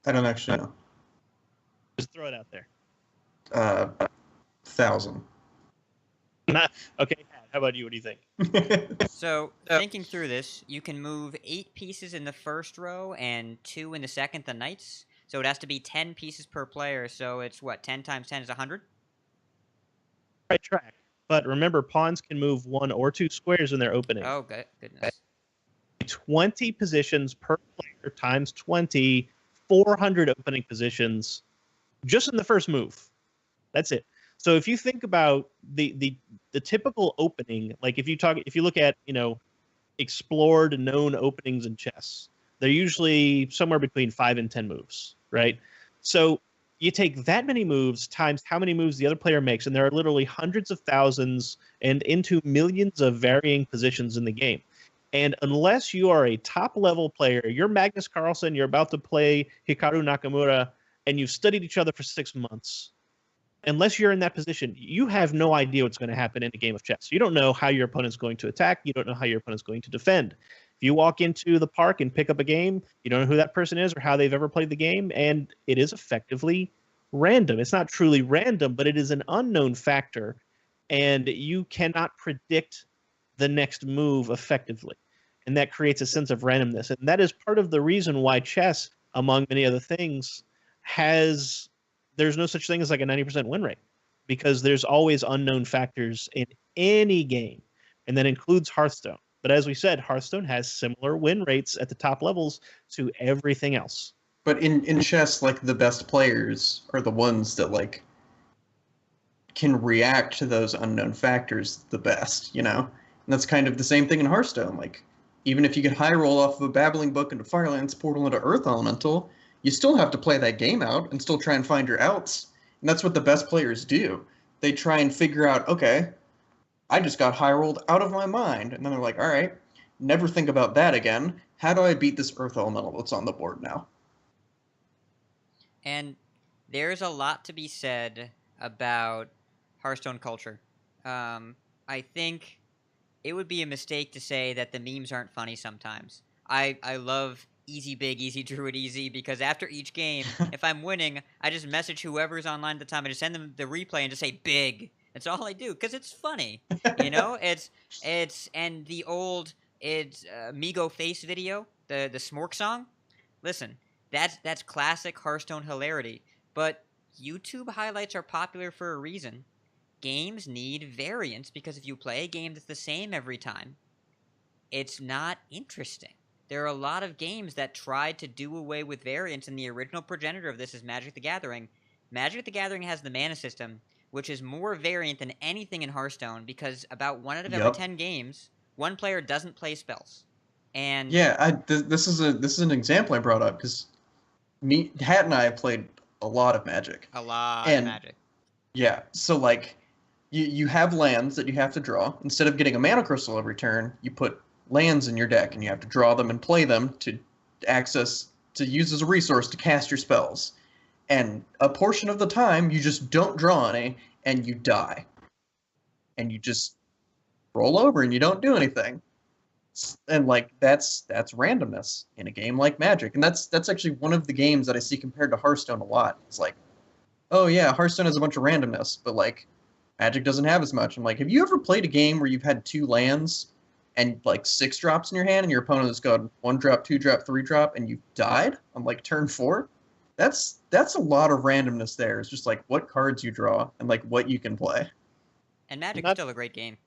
I don't actually know. Just throw it out there. 1,000. Okay, how about you? What do you think? So, thinking through this, you can move 8 pieces in the first row and 2 in the second, the knights. So it has to be 10 pieces per player. So it's what, 10 times 10 is 100? Right track. But remember, pawns can move 1 or 2 squares in their opening. Oh, goodness. 20 positions per player times 20, 400 opening positions just in the first move. That's it. So if you think about the typical opening, like if you look at, explored known openings in chess, they're usually somewhere between 5 and 10 moves, right? So you take that many moves times how many moves the other player makes, and there are literally hundreds of thousands and into millions of varying positions in the game. And unless you are a top-level player, you're Magnus Carlsen, you're about to play Hikaru Nakamura, and you've studied each other for 6 months, unless you're in that position, you have no idea what's going to happen in a game of chess. You don't know how your opponent's going to attack. You don't know how your opponent's going to defend. If you walk into the park and pick up a game, you don't know who that person is or how they've ever played the game, and it is effectively random. It's not truly random, but it is an unknown factor, and you cannot predict the next move effectively. And that creates a sense of randomness. And that is part of the reason why chess, among many other things, there's no such thing as like a 90% win rate, because there's always unknown factors in any game, and that includes Hearthstone. But as we said, Hearthstone has similar win rates at the top levels to everything else. But in chess, like the best players are the ones that like can react to those unknown factors the best, And that's kind of the same thing in Hearthstone. Like even if you get high roll off of a babbling book into Firelands portal into Earth Elemental, you still have to play that game out and still try and find your outs. And that's what the best players do. They try and figure out, okay, I just got high rolled out of my mind. And then they're like, all right, never think about that again. How do I beat this Earth Elemental that's on the board now? And there's a lot to be said about Hearthstone culture. I think it would be a mistake to say that the memes aren't funny sometimes. I love easy big, easy druid, easy because after each game, if I'm winning, I just message whoever's online at the time and just send them the replay and just say big. That's all I do because it's funny. You know, it's and the old it's Migo face video, the Smork song. Listen, that's classic Hearthstone hilarity. But YouTube highlights are popular for a reason. Games need variance because if you play a game that's the same every time, it's not interesting. There are a lot of games that tried to do away with variance, and the original progenitor of this is Magic the Gathering. Magic the Gathering has the mana system, which is more variant than anything in Hearthstone because about 1 out of every Yep. 10 games, one player doesn't play spells. And Yeah, this is an example I brought up because me, Hat and I have played a lot of Magic, a lot of and Magic. yeah, so like you have lands that you have to draw. Instead of getting a mana crystal every turn, you put lands in your deck, and you have to draw them and play them to use as a resource to cast your spells. And a portion of the time, you just don't draw any, and you die, and you just roll over, and you don't do anything. And like that's randomness in a game like Magic, and that's actually one of the games that I see compared to Hearthstone a lot. It's like, oh yeah, Hearthstone has a bunch of randomness, but like Magic doesn't have as much. I'm like, have you ever played a game where you've had 2 lands and like 6 drops in your hand, and your opponent has got 1 drop, 2 drop, 3 drop, and you've died on like turn 4? That's a lot of randomness there. It's just like what cards you draw and like what you can play. And Magic is Not still a great game.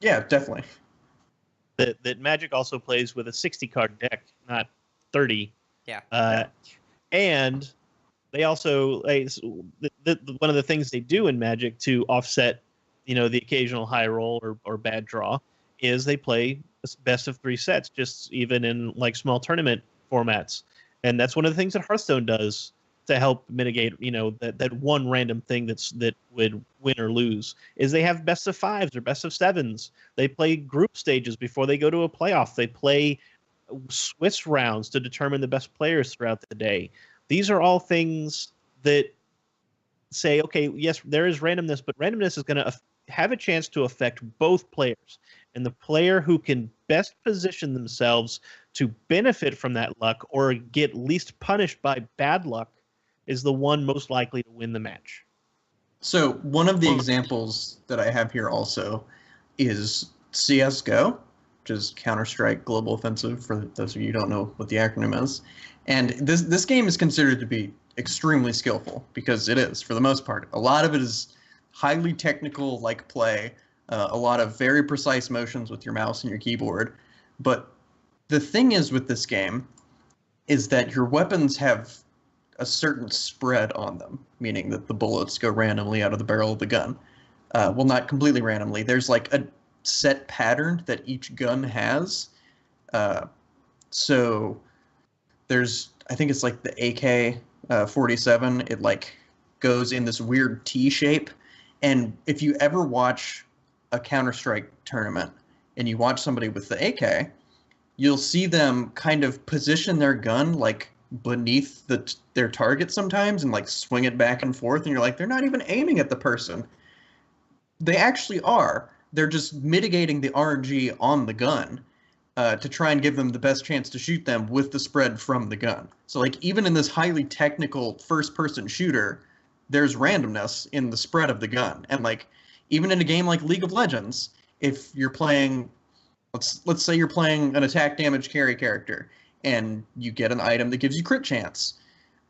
Yeah, definitely. that Magic also plays with a 60 card deck, not 30. Yeah. And they also one of the things they do in Magic to offset, the occasional high roll or bad draw is they play best of 3 sets, just even in like small tournament formats. And that's one of the things that Hearthstone does to help mitigate, that one random thing that would win or lose is they have best of 5s or best of 7s. They play group stages before they go to a playoff. They play Swiss rounds to determine the best players throughout the day. These are all things that say, okay, yes, there is randomness, but randomness is going to have a chance to affect both players. And the player who can best position themselves to benefit from that luck or get least punished by bad luck is the one most likely to win the match. So one of the examples that I have here also is CS:GO, which is Counter-Strike Global Offensive, for those of you who don't know what the acronym is. And this game is considered to be extremely skillful, because it is, for the most part. A lot of it is highly technical, like play, a lot of very precise motions with your mouse and your keyboard. But the thing is with this game is that your weapons have a certain spread on them, meaning that the bullets go randomly out of the barrel of the gun. Well, not completely randomly. There's like a set pattern that each gun has. So there's, I think it's like the AK-47. It like goes in this weird T shape. And if you ever watch a Counter-Strike tournament and you watch somebody with the AK, you'll see them kind of position their gun like beneath their target sometimes and like swing it back and forth, and you're like, they're not even aiming at the person. They actually are. They're just mitigating the RNG on the gun to try and give them the best chance to shoot them with the spread from the gun. So like even in this highly technical first-person shooter, there's randomness in the spread of the gun. And like even in a game like League of Legends, if you're playing, let's say you're playing an attack damage carry character, and you get an item that gives you crit chance.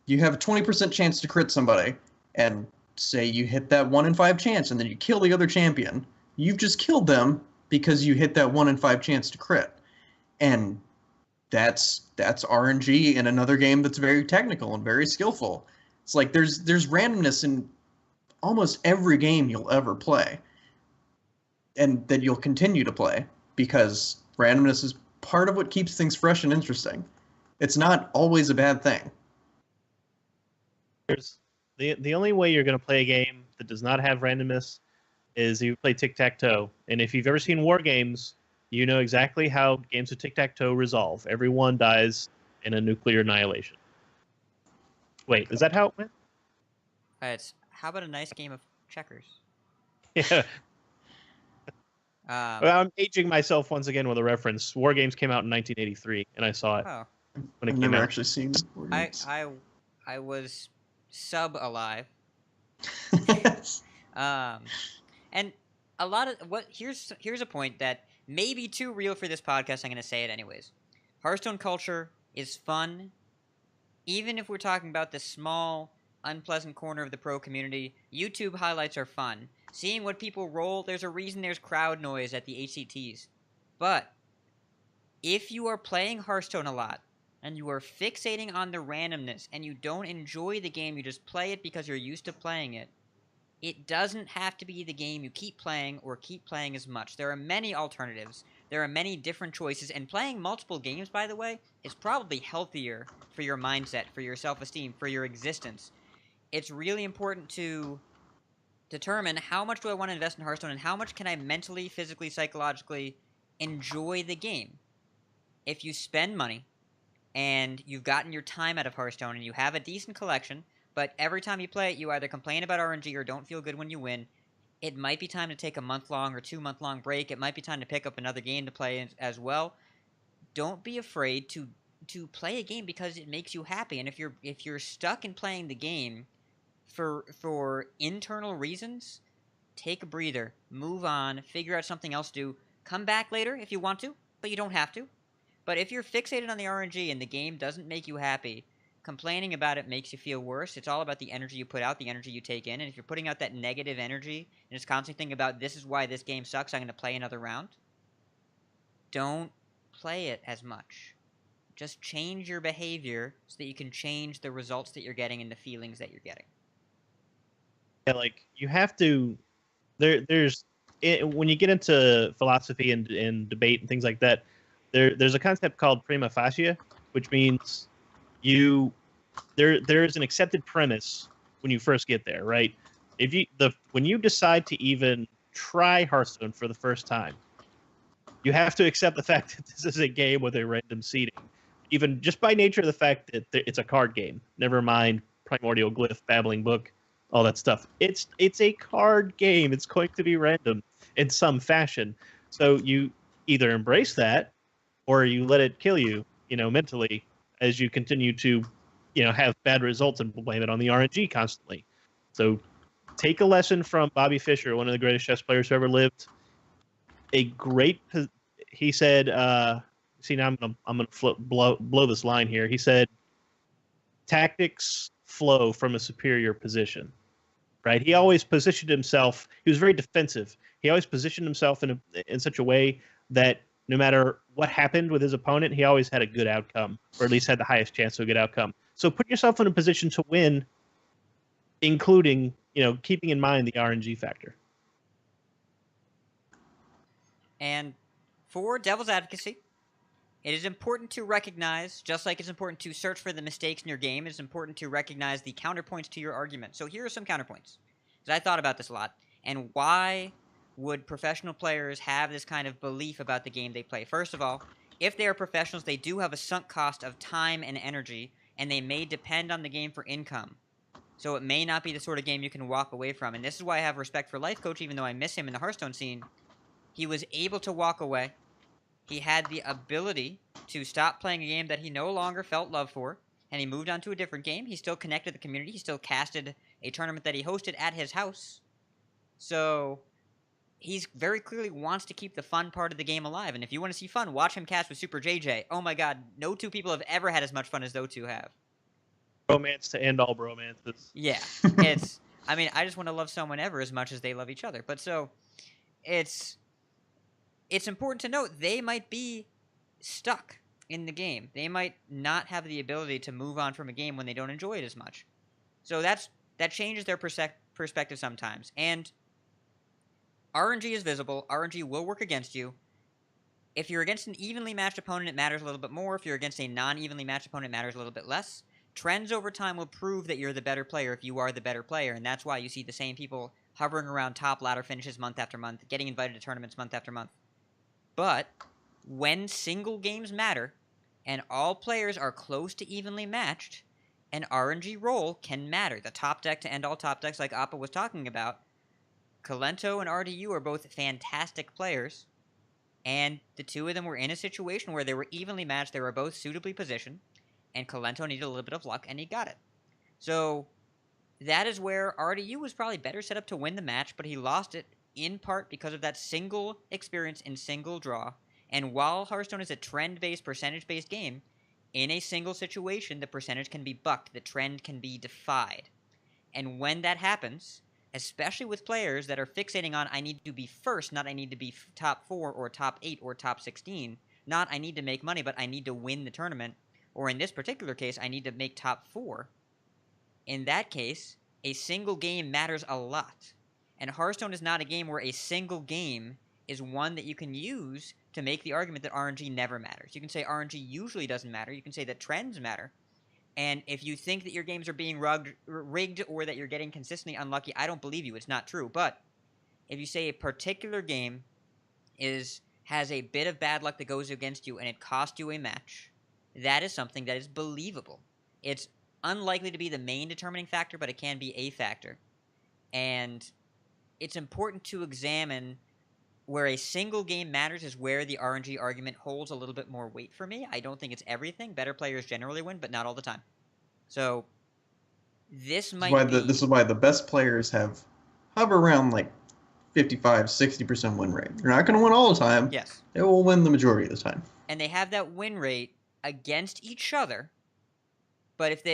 You have a 20% chance to crit somebody, and say you hit that 1 in 5 chance, and then you kill the other champion. You've just killed them because you hit that 1 in 5 chance to crit. And that's RNG in another game that's very technical and very skillful. It's like there's randomness in almost every game you'll ever play, and that you'll continue to play, because randomness is part of what keeps things fresh and interesting. It's not always a bad thing. There's the only way you're going to play a game that does not have randomness is you play tic-tac-toe. And if you've ever seen war games, you know exactly how games of tic-tac-toe resolve. Everyone dies in a nuclear annihilation. Wait, is that how it went? It's how about a nice game of checkers? Yeah. Um, Well, I'm aging myself once again with a reference. War Games came out in 1983, and I saw it oh, when I've it came never out. actually seen War I Games. I I was sub alive. Um, and a lot of what here's a point that may be too real for this podcast. I'm going to say it anyways. Hearthstone culture is fun, even if we're talking about the small, unpleasant corner of the pro community. YouTube highlights are fun. Seeing what people roll, there's a reason there's crowd noise at the HCTs. But if you are playing Hearthstone a lot and you are fixating on the randomness and you don't enjoy the game, you just play it because you're used to playing it, it doesn't have to be the game you keep playing or keep playing as much. There are many alternatives. There are many different choices, and playing multiple games, by the way, is probably healthier for your mindset, for your self-esteem, for your existence. It's really important to determine how much do I want to invest in Hearthstone and how much can I mentally, physically, psychologically enjoy the game. If you spend money and you've gotten your time out of Hearthstone and you have a decent collection, but every time you play it, you either complain about RNG or don't feel good when you win, it might be time to take a month-long or 2-month-long break. It might be time to pick up another game to play as well. Don't be afraid to play a game because it makes you happy. And if you're stuck in playing the game for internal reasons, take a breather, move on, figure out something else to do. Come back later if you want to, but you don't have to. But if you're fixated on the RNG and the game doesn't make you happy, complaining about it makes you feel worse. It's all about the energy you put out, the energy you take in. And if you're putting out that negative energy and just constantly thinking about this is why this game sucks, I'm going to play another round, don't play it as much. Just change your behavior so that you can change the results that you're getting and the feelings that you're getting. Yeah, like you have to. When you get into philosophy and debate and things like that, there's a concept called prima facie, which means there's an accepted premise when you first get there, right? When you decide to even try Hearthstone for the first time, you have to accept the fact that this is a game with a random seeding, even just by nature of the fact that it's a card game. Never mind Primordial Glyph, Babbling Book, all that stuff. It's a card game. It's going to be random in some fashion. So you either embrace that or you let it kill you, mentally as you continue to, have bad results and blame it on the RNG constantly. So take a lesson from Bobby Fischer, one of the greatest chess players who ever lived. He said, see, now I'm gonna blow this line here. He said, tactics flow from a superior position, right? He always positioned himself. He was very defensive. He always positioned himself in such a way that no matter what happened with his opponent, he always had a good outcome, or at least had the highest chance of a good outcome. So put yourself in a position to win, including, keeping in mind the RNG factor. And for devil's advocacy, it is important to recognize, just like it's important to search for the mistakes in your game, it's important to recognize the counterpoints to your argument. So here are some counterpoints. Because I thought about this a lot. And why would professional players have this kind of belief about the game they play? First of all, if they are professionals, they do have a sunk cost of time and energy, and they may depend on the game for income. So it may not be the sort of game you can walk away from. And this is why I have respect for Life Coach, even though I miss him in the Hearthstone scene. He was able to walk away. He had the ability to stop playing a game that he no longer felt love for, and he moved on to a different game. He still connected the community. He still casted a tournament that he hosted at his house. So he's very clearly wants to keep the fun part of the game alive. And if you want to see fun, watch him cast with Super JJ. Oh my god, no two people have ever had as much fun as those two have. Romance to end all bromances. Yeah, I just want to love someone ever as much as they love each other. But so, it's important to note they might be stuck in the game. They might not have the ability to move on from a game when they don't enjoy it as much. So that changes their perspective sometimes. And RNG is visible. RNG will work against you. If you're against an evenly matched opponent, it matters a little bit more. If you're against a non-evenly matched opponent, it matters a little bit less. Trends over time will prove that you're the better player if you are the better player, and that's why you see the same people hovering around top ladder finishes month after month, getting invited to tournaments month after month. But when single games matter, and all players are close to evenly matched, an RNG role can matter. The top deck to end all top decks, like Appa was talking about, Colento and RDU are both fantastic players, and the two of them were in a situation where they were evenly matched. They were both suitably positioned, and Colento needed a little bit of luck, and he got it. So that is where RDU was probably better set up to win the match, but he lost it in part because of that single experience in single draw. And while Hearthstone is a trend-based, percentage-based game, in a single situation, the percentage can be bucked, the trend can be defied. And when that happens, especially with players that are fixating on I need to be first, not I need to be top 4 or top 8 or top 16, not I need to make money, but I need to win the tournament, or in this particular case, I need to make top 4. In that case, a single game matters a lot. And Hearthstone is not a game where a single game is one that you can use to make the argument that RNG never matters. You can say RNG usually doesn't matter. You can say that trends matter. And if you think that your games are being rigged or that you're getting consistently unlucky, I don't believe you. It's not true. But if you say a particular game has a bit of bad luck that goes against you and it cost you a match, that is something that is believable. It's unlikely to be the main determining factor, but it can be a factor. And it's important to examine where a single game matters is where the RNG argument holds a little bit more weight for me. I don't think it's everything. Better players generally win, but not all the time. So this might be... This is why the best players hover around like 55, 60% win rate. They're not going to win all the time. Yes. They will win the majority of the time. And they have that win rate against each other. But if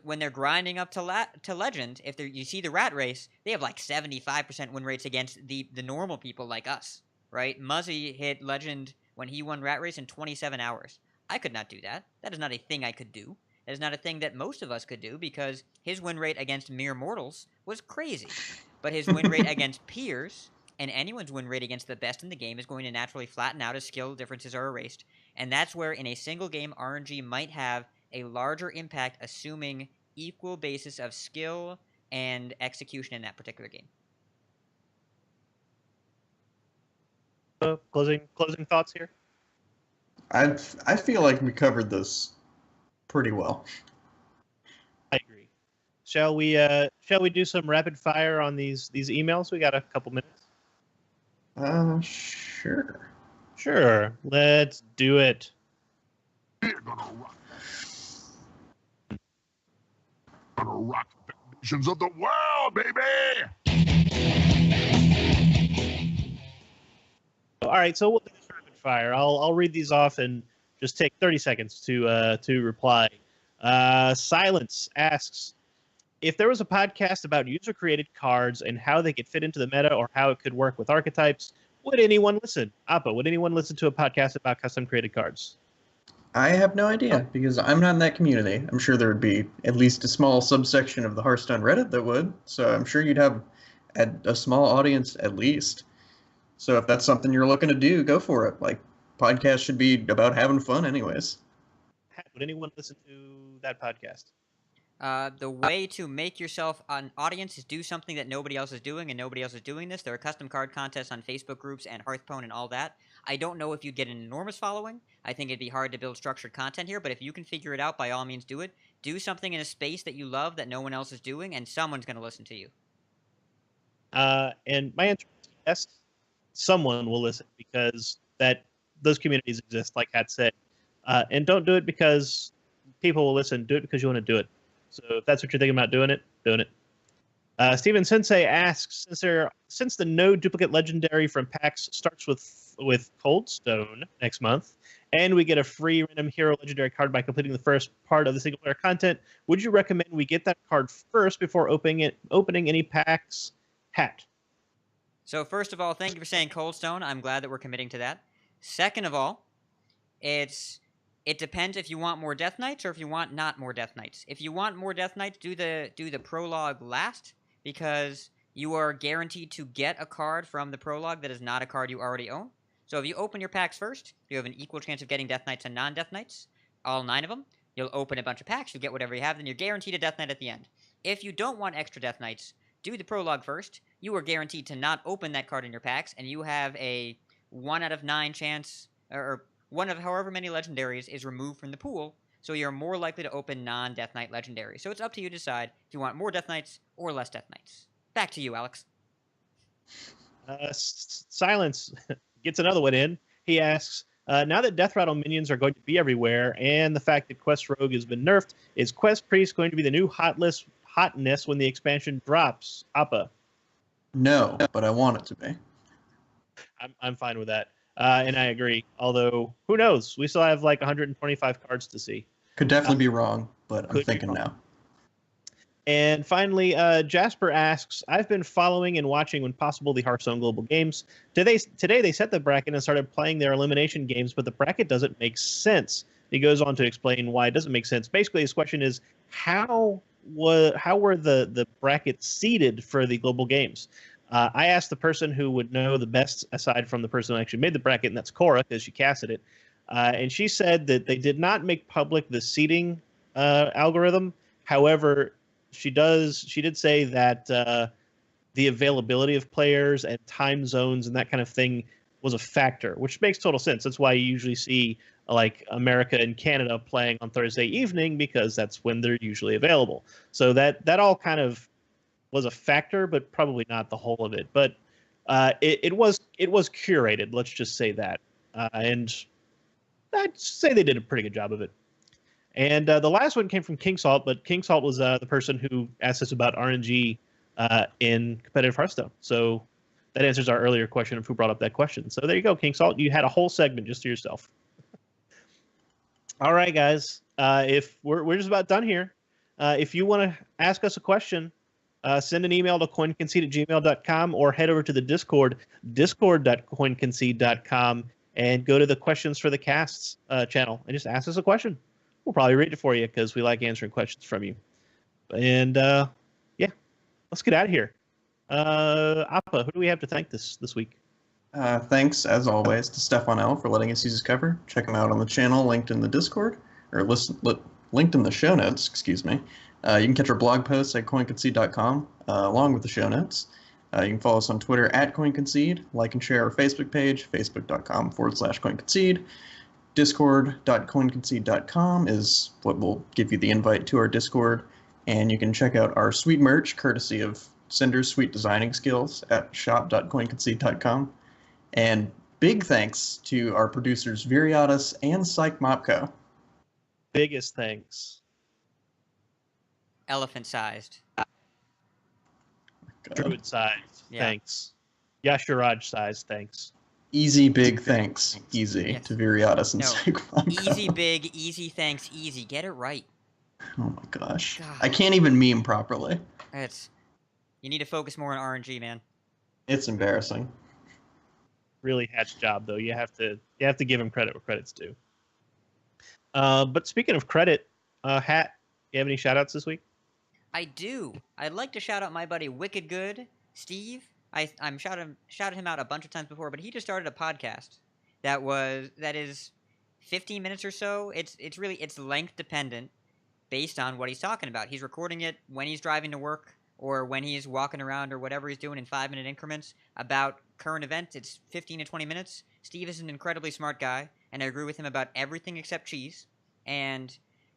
when they're grinding up to legend, you see the rat race, they have like 75% win rates against the normal people like us, right? Muzzy hit legend when he won rat race in 27 hours. I could not do that. That is not a thing I could do. That is not a thing that most of us could do because his win rate against mere mortals was crazy. But his win rate against peers and anyone's win rate against the best in the game is going to naturally flatten out as skill differences are erased. And that's where in a single game RNG might have a larger impact, assuming equal basis of skill and execution in that particular game. Closing thoughts here. I feel like we covered this pretty well. I agree. Shall we do some rapid fire on these emails? We got a couple minutes. Sure. Sure. Let's do it. Rock the foundations of the world, baby! All right, so we'll do this rapid fire. I'll read these off and just take 30 seconds to reply. Silence asks, if there was a podcast about user-created cards and how they could fit into the meta or how it could work with archetypes, would anyone listen? Appa, would anyone listen to a podcast about custom-created cards? I have no idea, because I'm not in that community. I'm sure there would be at least a small subsection of the Hearthstone Reddit that would, so I'm sure you'd have a small audience at least. So if that's something you're looking to do, go for it. Like, podcasts should be about having fun anyways. Would anyone listen to that podcast? The way to make yourself an audience is do something that nobody else is doing, and nobody else is doing this. There are custom card contests on Facebook groups and Hearthstone and all that. I don't know if you'd get an enormous following. I think it'd be hard to build structured content here, but if you can figure it out, by all means do it. Do something in a space that you love that no one else is doing, and someone's going to listen to you. And my answer is yes, someone will listen because those communities exist, like Hat said. And don't do it because people will listen. Do it because you want to do it. So if that's what you're thinking about doing it. Steven Sensei asks, since the no duplicate legendary from PAX starts with Coldstone next month, and we get a free random hero legendary card by completing the first part of the single player content, would you recommend we get that card first before opening any PAX? Hat. So first of all, thank you for saying Coldstone. I'm glad that we're committing to that. Second of all, it depends if you want more Death Knights or if you want not more Death Knights. If you want more Death Knights, do the prologue last, because you are guaranteed to get a card from the prologue that is not a card you already own. So if you open your packs first, you have an equal chance of getting Death Knights and non-Death Knights, all 9 of them. You'll open a bunch of packs, you'll get whatever you have, then you're guaranteed a Death Knight at the end. If you don't want extra Death Knights, do the prologue first. You are guaranteed to not open that card in your packs, and you have a 1 out of 9 chance, or one of however many legendaries is removed from the pool, so you're more likely to open non-Death Knight legendaries. So it's up to you to decide if you want more Death Knights or less Death Knights. Back to you, Alex. Silence gets another one in. He asks, now that Death Rattle minions are going to be everywhere, and the fact that Quest Rogue has been nerfed, is Quest Priest going to be the new hotness when the expansion drops? Appa. No, but I want it to be. I'm fine with that. And I agree. Although, who knows? We still have like 125 cards to see. Could definitely be wrong, but I'm could be thinking wrong. now. And finally, Jasper asks, I've been following and watching when possible the Hearthstone Global Games. Today they set the bracket and started playing their elimination games, but the bracket doesn't make sense. He goes on to explain why it doesn't make sense. Basically, his question is, how were the brackets seeded for the Global Games? I asked the person who would know the best, aside from the person who actually made the bracket, and that's Cora, because she casted it. And she said that they did not make public the seeding algorithm. However, she did say that the availability of players and time zones and that kind of thing was a factor, which makes total sense. That's why you usually see like America and Canada playing on Thursday evening, because that's when they're usually available. So that all kind of was a factor, but probably not the whole of it. But it was curated. Let's just say that, and I'd say they did a pretty good job of it. And the last one came from King Salt, but King Salt was the person who asked us about RNG in competitive Hearthstone. So that answers our earlier question of who brought up that question. So there you go, King Salt. You had a whole segment just to yourself. All right, guys. If we're just about done here. If you want to ask us a question, send an email to coinconcede@gmail.com or head over to the Discord, discord.coinconcede.com, and go to the questions for the casts channel and just ask us a question. We'll probably read it for you because we like answering questions from you. And yeah, let's get out of here. Appa, who do we have to thank this week? Thanks, as always, to Stefan L. for letting us use his cover. Check him out on the channel, linked in the Discord, or linked in the show notes, excuse me. You can catch our blog posts at coinconcede.com, along with the show notes. You can follow us on Twitter at coinconcede, like and share our Facebook page, facebook.com/coinconcede. Discord.coinconcede.com is what will give you the invite to our Discord, and you can check out our sweet merch, courtesy of Cinder's Sweet Designing Skills, at shop.coinconcede.com. And big thanks to our producers Viriatus and Psych Mopco. Biggest thanks. Elephant-sized. Druid-sized, Yeah. Thanks. Yashiraj-sized, thanks. Easy big thanks, easy, Yes. to Viriatus and No. Psych Mopco. Easy big, easy thanks, easy. Get it right. Oh my gosh. God. I can't even meme properly. You need to focus more on RNG, man. It's embarrassing. Really hat's job, though. You have to give him credit where credit's due. But speaking of credit, Hat, you have any shout-outs this week? I do. I'd like to shout out my buddy Wicked Good, Steve. I'm shouted him out a bunch of times before, but he just started a podcast that is 15 minutes or so. It's length dependent based on what he's talking about. He's recording it when he's driving to work or when he's walking around or whatever he's doing in 5-minute increments about current events. It's 15 to 20 minutes. Steve is an incredibly smart guy, and I agree with him about everything except cheese. And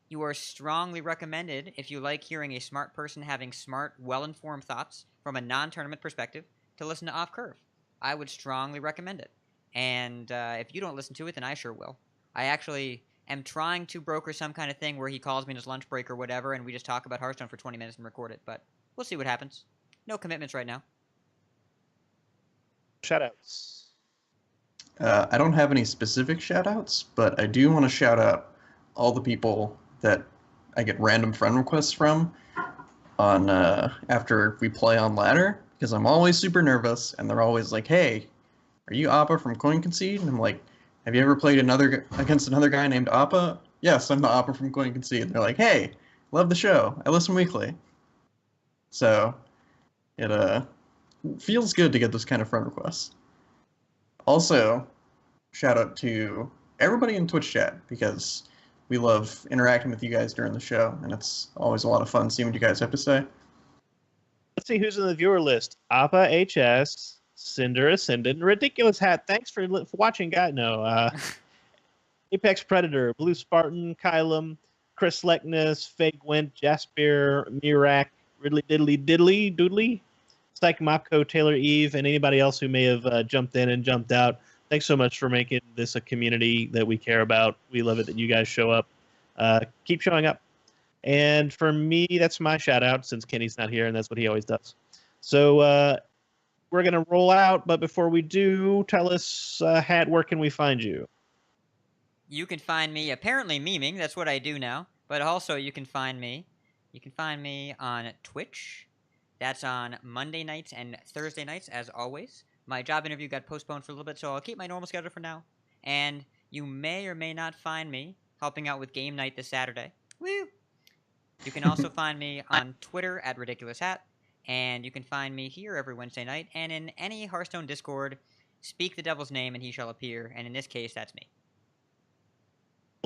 you are strongly recommended, if you like hearing a smart person having smart, well-informed thoughts from a non-tournament perspective, to listen to Off Curve. I would strongly recommend it. And if you don't listen to it, then I sure will. I actually am trying to broker some kind of thing where he calls me in his lunch break or whatever, and we just talk about Hearthstone for 20 minutes and record it. But we'll see what happens. No commitments right now. Shout-outs. I don't have any specific shout-outs, but I do want to shout out all the people that I get random friend requests from on after we play on ladder, because I'm always super nervous, and they're always like, "Hey, are you Appa from Coin Concede?" And I'm like, "Have you ever played against another guy named Appa?" "Yes, I'm the Appa from Coin Concede." And they're like, "Hey, love the show. I listen weekly." So it feels good to get those kind of friend requests. Also, shout out to everybody in Twitch chat, because we love interacting with you guys during the show, and it's always a lot of fun seeing what you guys have to say. Let's see who's in the viewer list. Appa HS, Cinder Ascendant, Ridiculous Hat. Thanks for watching, guy. No. Apex Predator, Blue Spartan, Kylum, Chris Leckness, Fake Went, Jasper, Mirak, Ridley Diddly Doodly, Psych Mopco, Taylor Eve, and anybody else who may have jumped in and jumped out. Thanks so much for making this a community that we care about. We love it that you guys show up. Keep showing up. And for me, that's my shout out since Kenny's not here, and that's what he always does. So we're going to roll out. But before we do, tell us, Hat, where can we find you? You can find me apparently memeing. That's what I do now. But also you can find me. You can find me on Twitch. That's on Monday nights and Thursday nights, as always. My job interview got postponed for a little bit, so I'll keep my normal schedule for now. And you may or may not find me helping out with game night this Saturday. Woo! You can also find me on Twitter at RidiculousHat. And you can find me here every Wednesday night. And in any Hearthstone Discord, speak the devil's name and he shall appear. And in this case, that's me.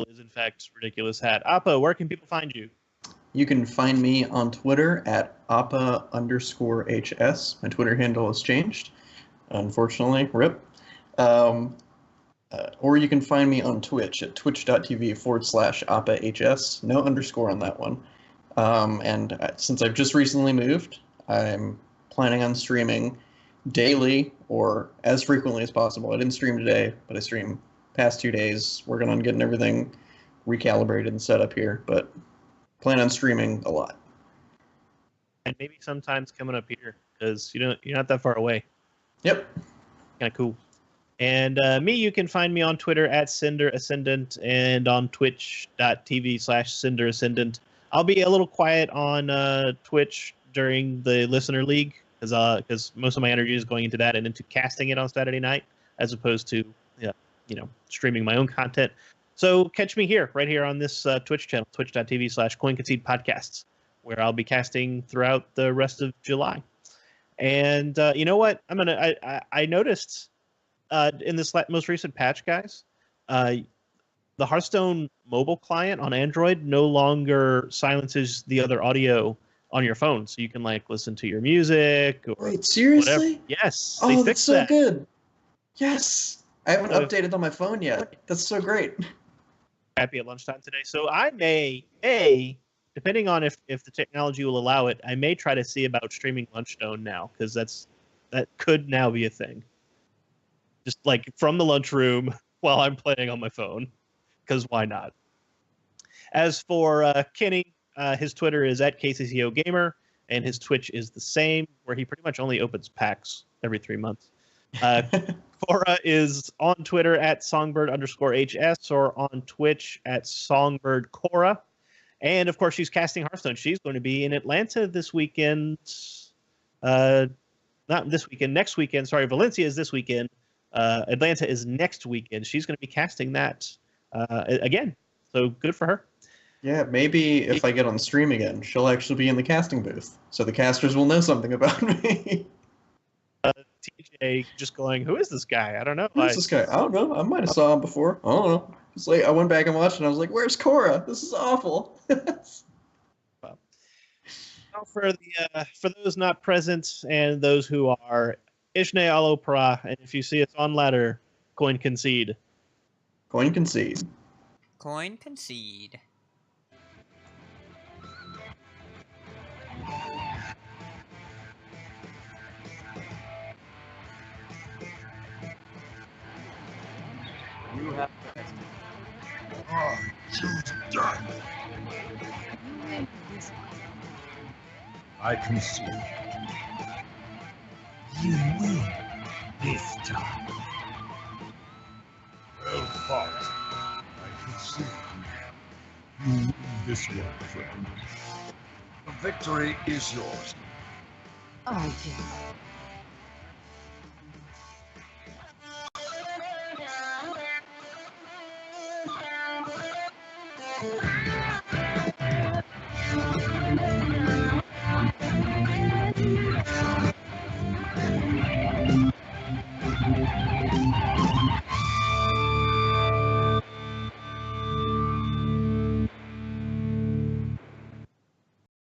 Is in fact Ridiculous Hat. Appa, where can people find you? You can find me on Twitter at appa_hs. My Twitter handle has changed, unfortunately. RIP. Or you can find me on Twitch at twitch.tv/appahs. No underscore on that one. Since I've just recently moved, I'm planning on streaming daily or as frequently as possible. I didn't stream today, but I streamed past 2 days, working on getting everything recalibrated and set up here, but plan on streaming a lot. And maybe sometimes coming up here, because you're not that far away. Yep. Kind of cool. And me, you can find me on Twitter at Cinder Ascendant and on twitch.tv/Cinder Ascendant. I'll be a little quiet on Twitch during the Listener League, because most of my energy is going into that and into casting it on Saturday night, as opposed to streaming my own content. So catch me here, right here on this Twitch channel, twitch.tv/CoinConcede podcasts, where I'll be casting throughout the rest of July. And you know what? I noticed in this most recent patch, guys, the Hearthstone mobile client on Android no longer silences the other audio on your phone, so you can listen to your music or wait, seriously? Whatever. Yes. Oh, that's so that. good. Yes. I haven't updated on my phone yet. That's so great. Happy at lunchtime today. So I may, depending on if the technology will allow it, I may try to see about streaming Lunchtone now, because that could now be a thing. Just from the lunchroom while I'm playing on my phone, because why not? As for Kenny, his Twitter is at KCCOGamer, and his Twitch is the same, where he pretty much only opens packs every 3 months. Cora is on Twitter at songbird_HS or on Twitch at songbird_Cora. And of course, she's casting Hearthstone. She's going to be in Atlanta this weekend. Not this weekend, next weekend. Sorry, Valencia is this weekend. Atlanta is next weekend. She's going to be casting that again. So good for her. Yeah, maybe if I get on stream again, she'll actually be in the casting booth. So the casters will know something about me. TJ just going, who is this guy? I don't know. Who's this guy? I don't know. I might have saw him before. I don't know. It's I went back and watched and I was like, where's Cora? This is awful. Now for those not present and those who are, Ishne Alopra, and if you see it's on ladder, coin concede. Coin concede. Coin concede. You have I choose death. I concede. You win this time. Well fought. I concede. You win this one, friend. The victory is yours. Oh, yes.